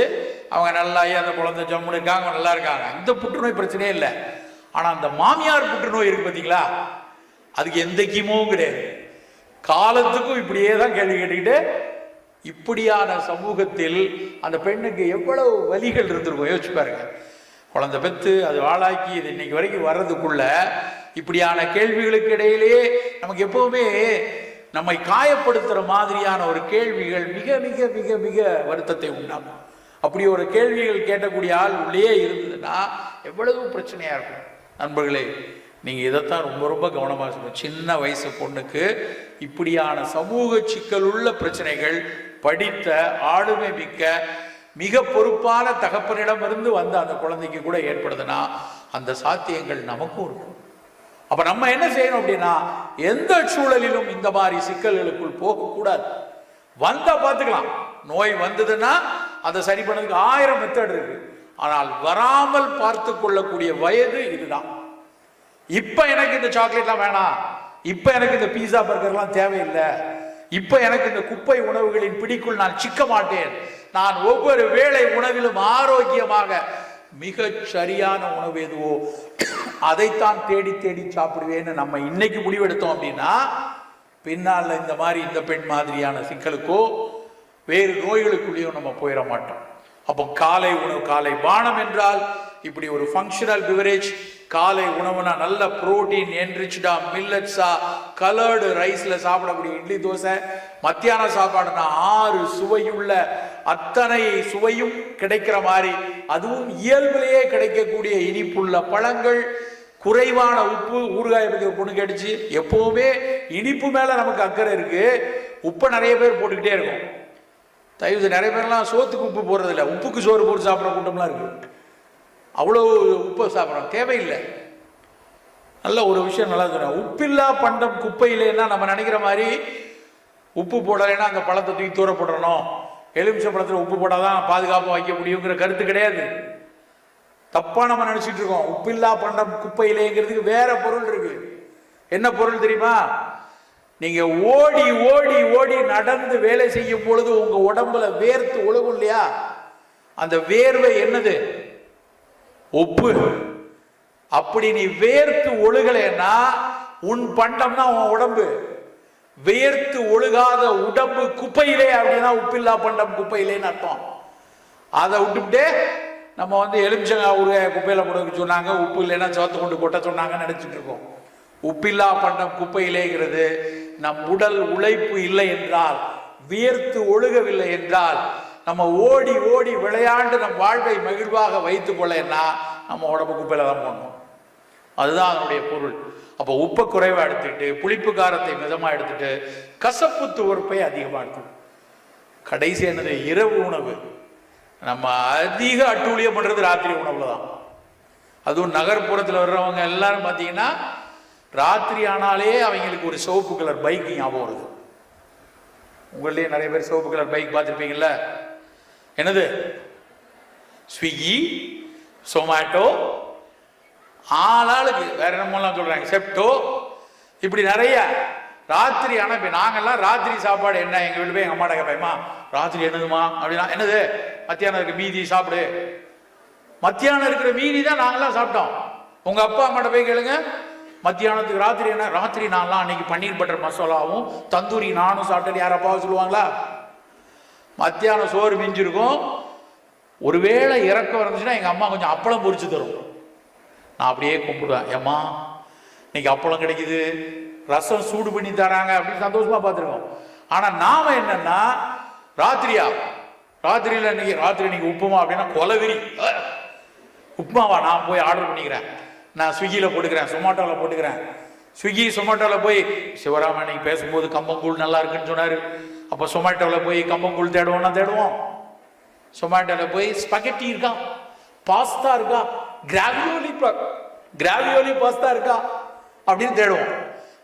அவங்க நல்லாயி அந்த குழந்தை ஜம்முன்னு இருக்காங்க, அவங்க நல்லா இருக்காங்க, இந்த புற்றுநோய் பிரச்சனையே இல்லை. ஆனால் அந்த மாமியார் புற்றுநோய் இருக்கு பார்த்தீங்களா, அதுக்கு எந்த கீமோவும் கிடையாது. காலத்துக்கும் இப்படியே தான் கேள்வி கேட்டுக்கிட்டு, இப்படியான சமூகத்தில் அந்த பெண்ணுக்கு எவ்வளவு வலிகள் இருந்திருக்கும் யோசிச்சு பாருங்க. குழந்தை பெற்று அது வாழாக்கி இது இன்னைக்கு வரைக்கும் வர்றதுக்குள்ள இப்படியான கேள்விகளுக்கு இடையிலேயே நமக்கு எப்பவுமே நம்மை காயப்படுத்துற மாதிரியான ஒரு கேள்விகள் மிக மிக மிக மிக வருத்தத்தை உண்டாகும். அப்படி ஒரு கேள்விகள் கேட்கக்கூடிய ஆள் உள்ளே இருந்ததுன்னா எவ்வளவு பிரச்சனையா இருக்கும். நண்பர்களே, நீங்க இதைத்தான் ரொம்ப ரொம்ப கவனமாக சொல்லணும். சின்ன வயசு பொண்ணுக்கு இப்படியான சமூக சிக்கல் உள்ள பிரச்சனைகள் படித்த ஆளுமை மிக்க மிக பொறுப்பான தகப்பனிடம் இருந்து வந்த அந்த குழந்தைக்கு கூட ஏற்படுதுன்னா அந்த சாத்தியங்கள் நமக்கும் இருக்கும். அப்ப நம்ம என்ன செய்யணும் அப்படின்னா, எந்த சூழலிலும் இந்த மாதிரி சிக்கல்களுக்குள் போகக்கூடாது. வந்தா பார்த்துக்கலாம். நோய் வந்ததுன்னா அதை சரி பண்ணதுக்கு 1000 மெத்தட் இருக்கு. ஆனால் வராமல் பார்த்து கொள்ளக்கூடிய வயது இதுதான். இப்ப எனக்கு இந்த சாக்லேட்லாம் வேணாம், இப்ப எனக்கு இந்த பீஸா பர்கர்லாம் தேவையில்லை, இப்ப எனக்கு இந்த குப்பை உணவுகளின் பிடிக்குள் நான் சிக்க மாட்டேன், நான் ஒவ்வொரு வேளை உணவிலும் ஆரோக்கியமாக மிக சரியான உணவு எதுவோ அதைத்தான் தேடி தேடி சாப்பிடுவேன்னு நம்ம இன்னைக்கு முடிவெடுத்தோம் அப்படின்னா பின்னால இந்த மாதிரி இந்த பெண் மாதிரியான சிக்கலுக்கோ வேறு நோய்களுக்குள்ளேயோ நம்ம போயிட மாட்டோம். அப்போ காலை உணவு, காலை பானம் என்றால் இப்படி ஒரு ஃபங்க்ஷனல் பிவரேஜ். காலை உணவுனா நல்ல புரோட்டீன் என்ரிச்டா மில்லட்ஸா கலர்டு ரைஸ்ல சாப்பிடக்கூடிய இட்லி தோசை. மத்தியான சாப்பாடுனா 6 சுவையுள்ள அத்தனை சுவையும் கிடைக்கிற மாதிரி, அதுவும் இயல்பிலேயே கிடைக்கக்கூடிய இனிப்புள்ள பழங்கள், குறைவான உப்பு. ஊறுகாயை பற்றி ஒரு பொண்ணு கேட்டுச்சு, எப்பவுமே இனிப்பு மேல நமக்கு அக்கறை இருக்கு, உப்பை நிறைய பேர் போட்டுக்கிட்டே இருக்கும். தயவு நிறைய பேர்லாம் சோத்துக்கு உப்பு போடுறது இல்லை, உப்புக்கு சோறு போட்டு சாப்பிட்ற கூட்டம்லாம் இருக்கு. அவ்வளோ உப்பு சாப்பிட்றோம், தேவையில்லை. நல்ல ஒரு விஷயம் நல்லா சொன்னேன், உப்பில்லா பண்டம் குப்பையிலேன்னா நம்ம நினைக்கிற மாதிரி உப்பு போடலைன்னா அந்த பழத்தை தூக்கி தூர போடணும், எலுமிச்சை பழத்தில் உப்பு போட்டாதான் பாதுகாப்பாக வைக்க முடியுங்கிற கருத்து கிடையாது. தப்பா நம்ம நினைச்சிட்டு இருக்கோம். உப்பில்லா பண்டம் குப்பையிலேங்கிறதுக்கு வேற பொருள் இருக்கு. என்ன பொருள் தெரியுமா? நீங்க ஓடி ஓடி ஓடி நடந்து வேலை செய்யும் பொழுது உங்க உடம்புல வேர்த்து ஒழுகும் இல்லையா, அந்த வேர்வை என்னது? உப்பு. அப்படி நீ வேர்த்து ஒழுகலைன்னா உன் பண்டம்னா உன் உடம்பு. வேர்த்து ஒழுகாத உடம்பு குப்பையிலே அப்படின்னா உப்பில்லா பண்டம் குப்பையிலேன்னு அர்த்தம். அதை விட்டுவிட்டு நம்ம வந்து எலுமிச்சங்காய் ஊறுகாய் குப்பையில போட சொன்னாங்க, உப்பு இல்லைன்னா சோத்து கொண்டு கொட்ட சொன்னாங்கன்னு நினைச்சிட்டு இருக்கோம். உப்பில்லா பண்டம் குப்பையிலேங்கிறது நம் உடல் உழைப்பு இல்லை என்றால், வியர்த்து ஒழுகவில்லை என்றால், நம்ம ஓடி ஓடி விளையாண்டு நம் வாழ்வை மகிழ்வாக வைத்துக் கொள்ளனா நம்ம உடம்பு குப்பையில தான் போடணும். அதுதான் அதனுடைய பொருள். அப்போ உப்பை குறைவா எடுத்துக்கிட்டு, புளிப்பு காரத்தை மிதமா எடுத்துட்டு, கசப்பு துவர்ப்பை அதிகமா எடுத்துக்கணும். கடைசி என்னது? இரவு உணவு. நம்ம அதிக அட்டூழியம் பண்றது ராத்திரி உணவுல தான். அதுவும் நகர்ப்புறத்தில் வர்றவங்க எல்லாரும் பார்த்தீங்கன்னா ராத்திரி ஆனாலே அவங்களுக்கு ஒரு சிவப்பு கலர் பைக் ஞாபகம் வருது. உங்கள்லேயே நிறைய பேர் சிவப்பு கலர் பைக் பார்த்துருப்பீங்கல்ல. என்னது? ஸ்விக்கி, சொமேட்டோ, ஆளாளுக்கு வேற என்னமோலாம் சொல்றாங்க, செப்டோ, இப்படி நிறைய. ராத்திரி ஆனால் இப்போ நாங்கள்லாம் ராத்திரி சாப்பாடு என்ன, எங்கள் வீட்டு போய் எங்கள் அம்மாட்ட கேட்பேம்மா ராத்திரி என்னதுமா அப்படின்னா, என்னது மத்தியானம் இருக்க மீதி சாப்பிடு. மத்தியானம் இருக்கிற மீதி தான் நாங்களாம் சாப்பிட்டோம். உங்கள் அப்பா அம்மாட்ட போய் கேளுங்க, மத்தியானத்துக்கு ராத்திரி என்ன, ராத்திரி நான்லாம் அன்னைக்கு பன்னீர் பட்டர் மசாலாவும் தந்தூரி நானும் சாப்பிட்டேன்னு யார் அப்பாவை சொல்லுவாங்களா? மத்தியானம் சோறு மிஞ்சிருக்கும். ஒருவேளை இறக்கம் இருந்துச்சுன்னா எங்கள் அம்மா கொஞ்சம் அப்பளம் பொரிச்சு தரும். நான் அப்படியே கும்பிடுவேன், ஏம்மா இன்னைக்கு அப்பளம் கிடைக்குது, ரசம் சூடு பண்ணி தராங்க அப்படின்னு சந்தோஷமா பார்த்துருக்கோம். ஆனால் நாம என்னன்னா, ராத்திரியில் இன்னைக்கு உப்புமா அப்படின்னா கொலவிரி. உப்புமாவா, நான் போய் ஆர்டர் பண்ணிக்கிறேன், நான் ஸ்விக்கியில் போட்டுக்கிறேன், சொமாட்டோவில் போட்டுக்கிறேன். ஸ்விக்கி சொமாட்டோவில் போய் சிவராமன் இன்னைக்கு பேசும்போது கம்பங்கூழ் நல்லா இருக்குன்னு சொன்னார். அப்போ சொமாட்டோவில் போய் கம்பங்கூழ் தேடுவோம். சொமாட்டோவில் போய் ஸ்பகெட்டி இருக்கா, பாஸ்தா இருக்கா, கிராவியோலி பாஸ்தா இருக்கா அப்படின்னு தேடுவோம்.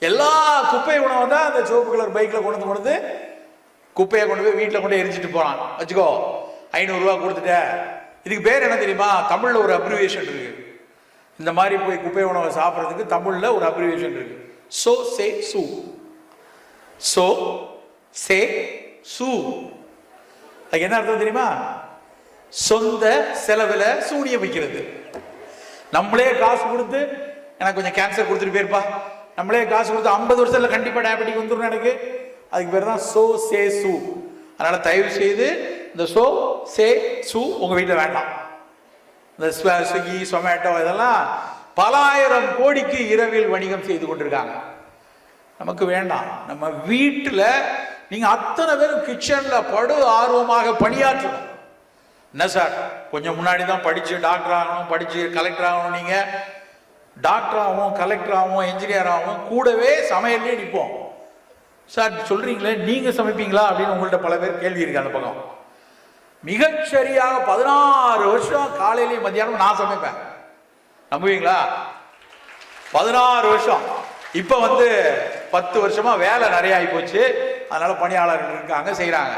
எல்லா குப்பை உணவை தான் அந்த சிவப்பு கலர் பைக்கில் கொண்டு வந்து குப்பையை கொண்டு போய் வீட்டில் கொண்டு எரிஞ்சிட்டு போகிறான். வச்சுக்கோ, 500 ரூபா கொடுத்துட்ட. இதுக்கு பேர் என்ன தெரியுமா? தமிழில் ஒரு அப்ரிவியேஷன் இருக்கு. இந்த மாதிரி போய் குப்பை உணவை சாப்பிட்றதுக்கு தமிழில் ஒரு அப்ரிவியேஷன் இருக்கு. சோ சே சூ. அதுக்கு என்ன அர்த்தம் தெரியுமா? சொந்த செலவில் சூனியம் வைக்கிறது. நம்மளே காசு கொடுத்து, எனக்கு கொஞ்சம் கேன்சர் கொடுத்துட்டு போயிருப்பா, நம்மளே காசு கொடுத்து 50 வருஷத்துல கண்டிப்பா டயபெட்டிக் வந்துடும் எனக்கு. அதுக்கு பேர் தான் சோ சே சூ. அதனால தயவு செய்து இந்த சோ சே சூ உங்க வீட்டில் வேண்டாம். இந்த ஸ்விக்கி, சொமேட்டோ இதெல்லாம் பல ஆயிரம் கோடிக்கு இரவில் வணிகம் செய்து கொண்டிருக்காங்க. நமக்கு வேண்டாம். நம்ம வீட்டில் நீங்க அத்தனை பேரும் கிச்சன்ல படு ஆர்வமாக பணியாற்றணும். என்ன சார், கொஞ்சம் முன்னாடி தான் படிச்சு டாக்டர் ஆகணும், படிச்சு கலெக்டர் ஆகணும். நீங்க டாக்டர் ஆகும், கலெக்டர் ஆகும், என்ஜினியர் ஆகும், கூடவே சமையல்லே நிற்போம். சார் சொல்றீங்களே, நீங்க சமைப்பீங்களா அப்படின்னு உங்கள்ட்ட பல பேர் கேள்வி இருக்கு. அந்த பக்கம் மிகச்சரியாக 16 வருஷம் காலையிலேயும் மத்தியானம் நான் சமைப்பேன். நம்புவீங்களா? 16 வருஷம். இப்ப 10 வருஷமா வேலை நிறைய ஆகி போச்சு. அதனால பணியாளர்கள் இருக்காங்க, செய்யறாங்க.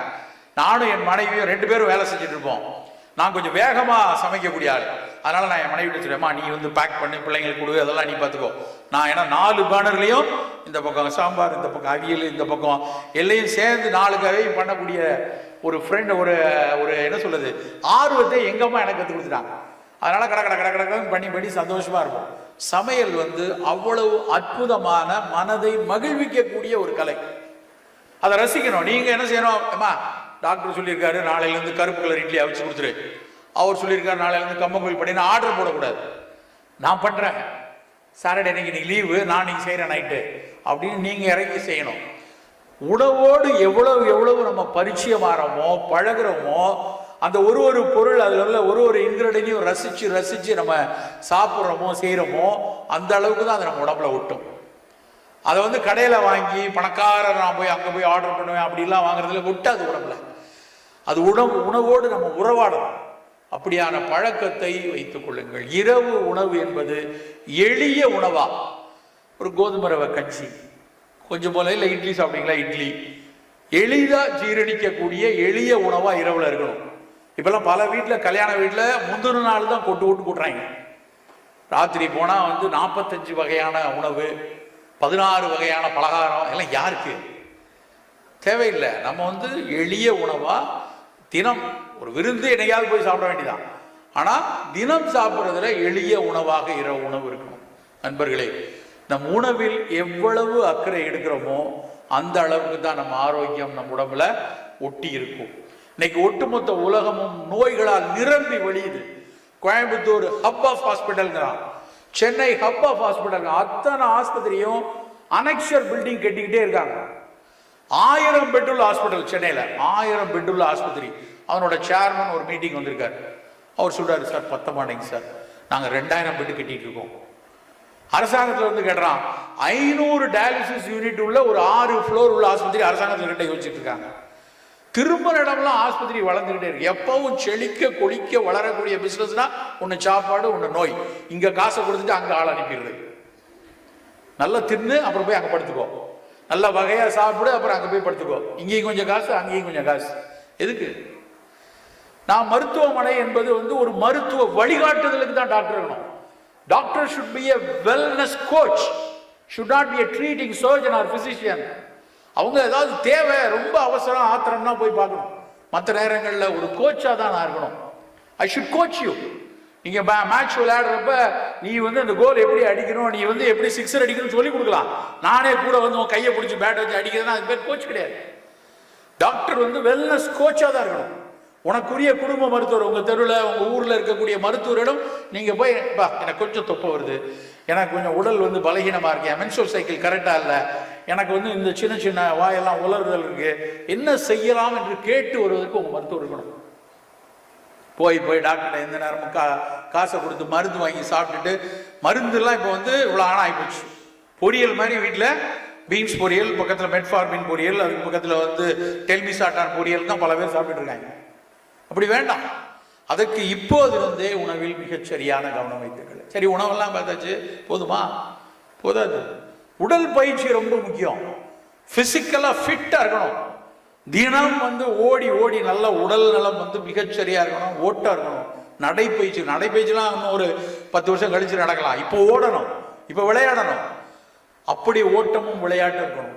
நானும் என் மனைவியும் 2 பேரும் வேலை செஞ்சுட்டு இருப்போம். நான் கொஞ்சம் வேகமா சமைக்கக்கூடிய ஆள். அதனால நான் என் மனைவிட்ட சொல்லுவேம்மா, நீ பேக் பண்ணி பிள்ளைங்களுக்கு கொடு, அதெல்லாம் நீ பார்த்துக்கோ. நான் ஏன்னா 4 பேனர்லையும் இந்த பக்கம் சாம்பார், இந்த பக்கம் அவியல், இந்த பக்கம் எல்லையும் சேர்ந்து 4 கதையும் பண்ணக்கூடிய ஒரு ஃப்ரெண்ட், ஒரு என்ன சொல்றது, ஆர்வத்தை எங்க அம்மா எனக்கு கற்றுக் கொடுத்துட்டாங்க. அதனால கடை பண்ணி சந்தோஷமா இருக்கும். சமையல் அவ்வளவு அற்புதமான, மனதை மகிழ்விக்கக்கூடிய ஒரு கலை. அதை ரசிக்கணும். நீங்க என்ன செய்யணும்? அம்மா டாக்டர் சொல்லியிருக்காரு நாளையிலேருந்து கருப்பு கலர் இட்லி அவிச்சு கொடுத்துரு, அவர் சொல்லியிருக்காரு நாளையிலேருந்து கம்பங்கூழ் பண்ணி, நான் ஆர்டர் போடக்கூடாது. நான் பண்ணுறேன், சாட்டர்டே இன்னைக்கு லீவு, நான் நீங்கள் செய்கிறேன் நைட்டு அப்படின்னு நீங்கள் இறங்கி செய்யணும். உணவோடு எவ்வளவு நம்ம பரிச்சயமாறோமோ, பழகிறோமோ, அந்த ஒரு பொருள், அதில் உள்ள ஒரு இன்கிரீடியன்ட்டையும் ரசித்து நம்ம சாப்பிட்றோமோ, செய்கிறோமோ, அந்த அளவுக்கு தான் அதை நம்ம உடம்புல ஒட்டும். அதை கடையில் வாங்கி பணக்காரர் நான் போய் அங்கே போய் ஆர்டர் பண்ணுவேன் அப்படிலாம் வாங்குறதுல ஒட்டாது உடம்புல. அது உணவோடு நம்ம உறவாடணும். அப்படியான பழக்கத்தை வைத்துக் கொள்ளுங்கள். இரவு உணவு என்பது எளிய உணவா, ஒரு கோதுமை ரவை கஞ்சி கொஞ்சம் போல, இல்லை இட்லி சாப்பிட்டீங்களா, இட்லி எளிதாக ஜீரணிக்கக்கூடிய எளிய உணவா இரவுல இருக்கணும். இப்பெல்லாம் பல வீட்டில், கல்யாண வீட்டில் முந்தின நாள் தான் கொட்டு கூட்டுறாங்க. ராத்திரி போனால் 45 வகையான உணவு, 16 வகையான பலகாரம் எல்லாம் யாருக்கு தேவையில்லை. நம்ம எளிய உணவா தினம் ஒரு விருந்து என்னையாவது போய் சாப்பிட வேண்டியதான். ஆனால் தினம் சாப்பிட்றதுல எளிய உணவாக இரவு உணவு இருக்கணும். நண்பர்களே, நம் உணவில் எவ்வளவு அக்கறை எடுக்கிறோமோ அந்த அளவுக்கு தான் நம்ம ஆரோக்கியம் நம்ம உடம்புல ஒட்டி இருக்கும். இன்னைக்கு ஒட்டுமொத்த உலகமும் நோய்களால் நிரம்பி வழியுது. கோயம்புத்தூர் ஹப் ஆஃப் ஹாஸ்பிட்டல்ங்கிறான், சென்னை ஹப் ஆஃப் ஹாஸ்பிட்டல், அத்தனை ஆஸ்பத்திரியும் அனெக்சர் பில்டிங் கட்டிக்கிட்டே இருக்காங்க. 1000 பெட்டுள்ள ஹாஸ்பிட்டல் சென்னையில், 1000 பெட்டுள்ள ஆஸ்பத்திரி. அவனோட சேர்மன் ஒரு மீட்டிங் வந்திருக்காரு. அவர் சொல்றாரு, சார் பத்த மாட்டேங்க சார், நாங்கள் 2000 பெட்டு கட்டிட்டு இருக்கோம். அரசாங்கத்தில் கேட்டுறான், 500 டயாலிசிஸ் யூனிட் உள்ள ஒரு 6 ஃப்ளோர் உள்ள ஆஸ்பத்திரி அரசாங்கத்தில் கிட்ட யோசிச்சுட்டு இருக்காங்க. திரும்புற இடம்லாம் ஆஸ்பத்திரி வளர்ந்துக்கிட்டே இருக்கு. எப்பவும் செழிக்க கொளிக்க வளரக்கூடிய பிசினஸ்னா ஒன்று சாப்பாடு, ஒன்று நோய். இங்க காசை கொடுத்துட்டு அங்க ஆள் அனுப்பிடுறது. நல்லா தின்னு அப்புறம் போய் அங்கே படுத்துக்கோ, நல்ல வகையா சாப்பிடு அப்புறம் அங்கே போய் படுத்துக்கோ. இங்கேயும் கொஞ்சம் காசு, அங்கேயும் கொஞ்சம் காசு. எதுக்கு? நான் மருத்துவமனை என்பது ஒரு மருத்துவ வழிகாட்டுதலுக்கு தான் டாக்டர் இருக்கணும். Doctor should be a wellness coach, should not be a treating surgeon or physician. அவங்க ஏதாவது தேவை, ரொம்ப அவசரம், ஆத்திரம்னா போய் பார்க்கணும். மற்ற நேரங்களில் ஒரு கோச்சா தான் நான் இருக்கணும். I should coach you. நீங்க மேட்ச் விளையாடுறப்ப நீ அந்த கோல் எப்படி அடிக்கணும், நீ எப்படி சிக்ஸர் அடிக்கணும்னு சொல்லி கொடுக்கலாம். நானே கூட உன் கையை பிடிச்சி பேட் வச்சு அடிக்கிறதுனா அது பேர் கோச் கிடையாது. டாக்டர் வெல்னஸ் கோச்சா தான் இருக்கணும். உனக்குரிய குடும்ப மருத்துவர், உங்க தெருவில் உங்க ஊர்ல இருக்கக்கூடிய மருத்துவரிடம் நீங்க போய், எனக்கு கொஞ்சம் தொப்பை வருது, எனக்கு கொஞ்சம் உடல் பலகீனமா இருக்கு, மென்சுரல் சைக்கிள் கரெக்டா இல்லை, எனக்கு இந்த சின்ன சின்ன வாயெல்லாம் உலர்தல் இருக்கு, என்ன செய்யலாம் என்று கேட்டு வருவதற்கு உங்க மருத்துவர் இருக்கணும். போய் டாக்டர் எந்த நேரமும் காசை கொடுத்து மருந்து வாங்கி சாப்பிட்டுட்டு, மருந்துலாம் இப்போ இவ்வளோ ஆனா ஆகிப்போச்சு. பொரியல் மாதிரி வீட்டில் பீன்ஸ் பொரியல், பக்கத்தில் மெட்ஃபார்மின் பொரியல், அதுக்கு பக்கத்தில் டெல்மிசாட்டான் பொரியல் தான் பல பேர் சாப்பிட்டு இருக்காங்க. அப்படி வேண்டாம். அதற்கு இப்போதிருந்தே உணவில் மிகச் சரியான கவனம் வைத்துக்கள். சரி, உணவெல்லாம் பார்த்தாச்சு, போதுமா? போதாது. உடல் பயிற்சி ரொம்ப முக்கியம். பிசிக்கலா ஃபிட்டா இருக்கணும். தினம் ஓடி ஓடி நல்ல உடல் நலம் மிகச்சரியா இருக்கணும். ஓட்டா இருக்கணும். நடைப்பயிற்சிலாம் இன்னும் ஒரு 10 வருஷம் கழிச்சு நடக்கலாம். இப்போ ஓடணும், இப்போ விளையாடணும். அப்படி ஓட்டமும் விளையாட்டும் இருக்கணும்.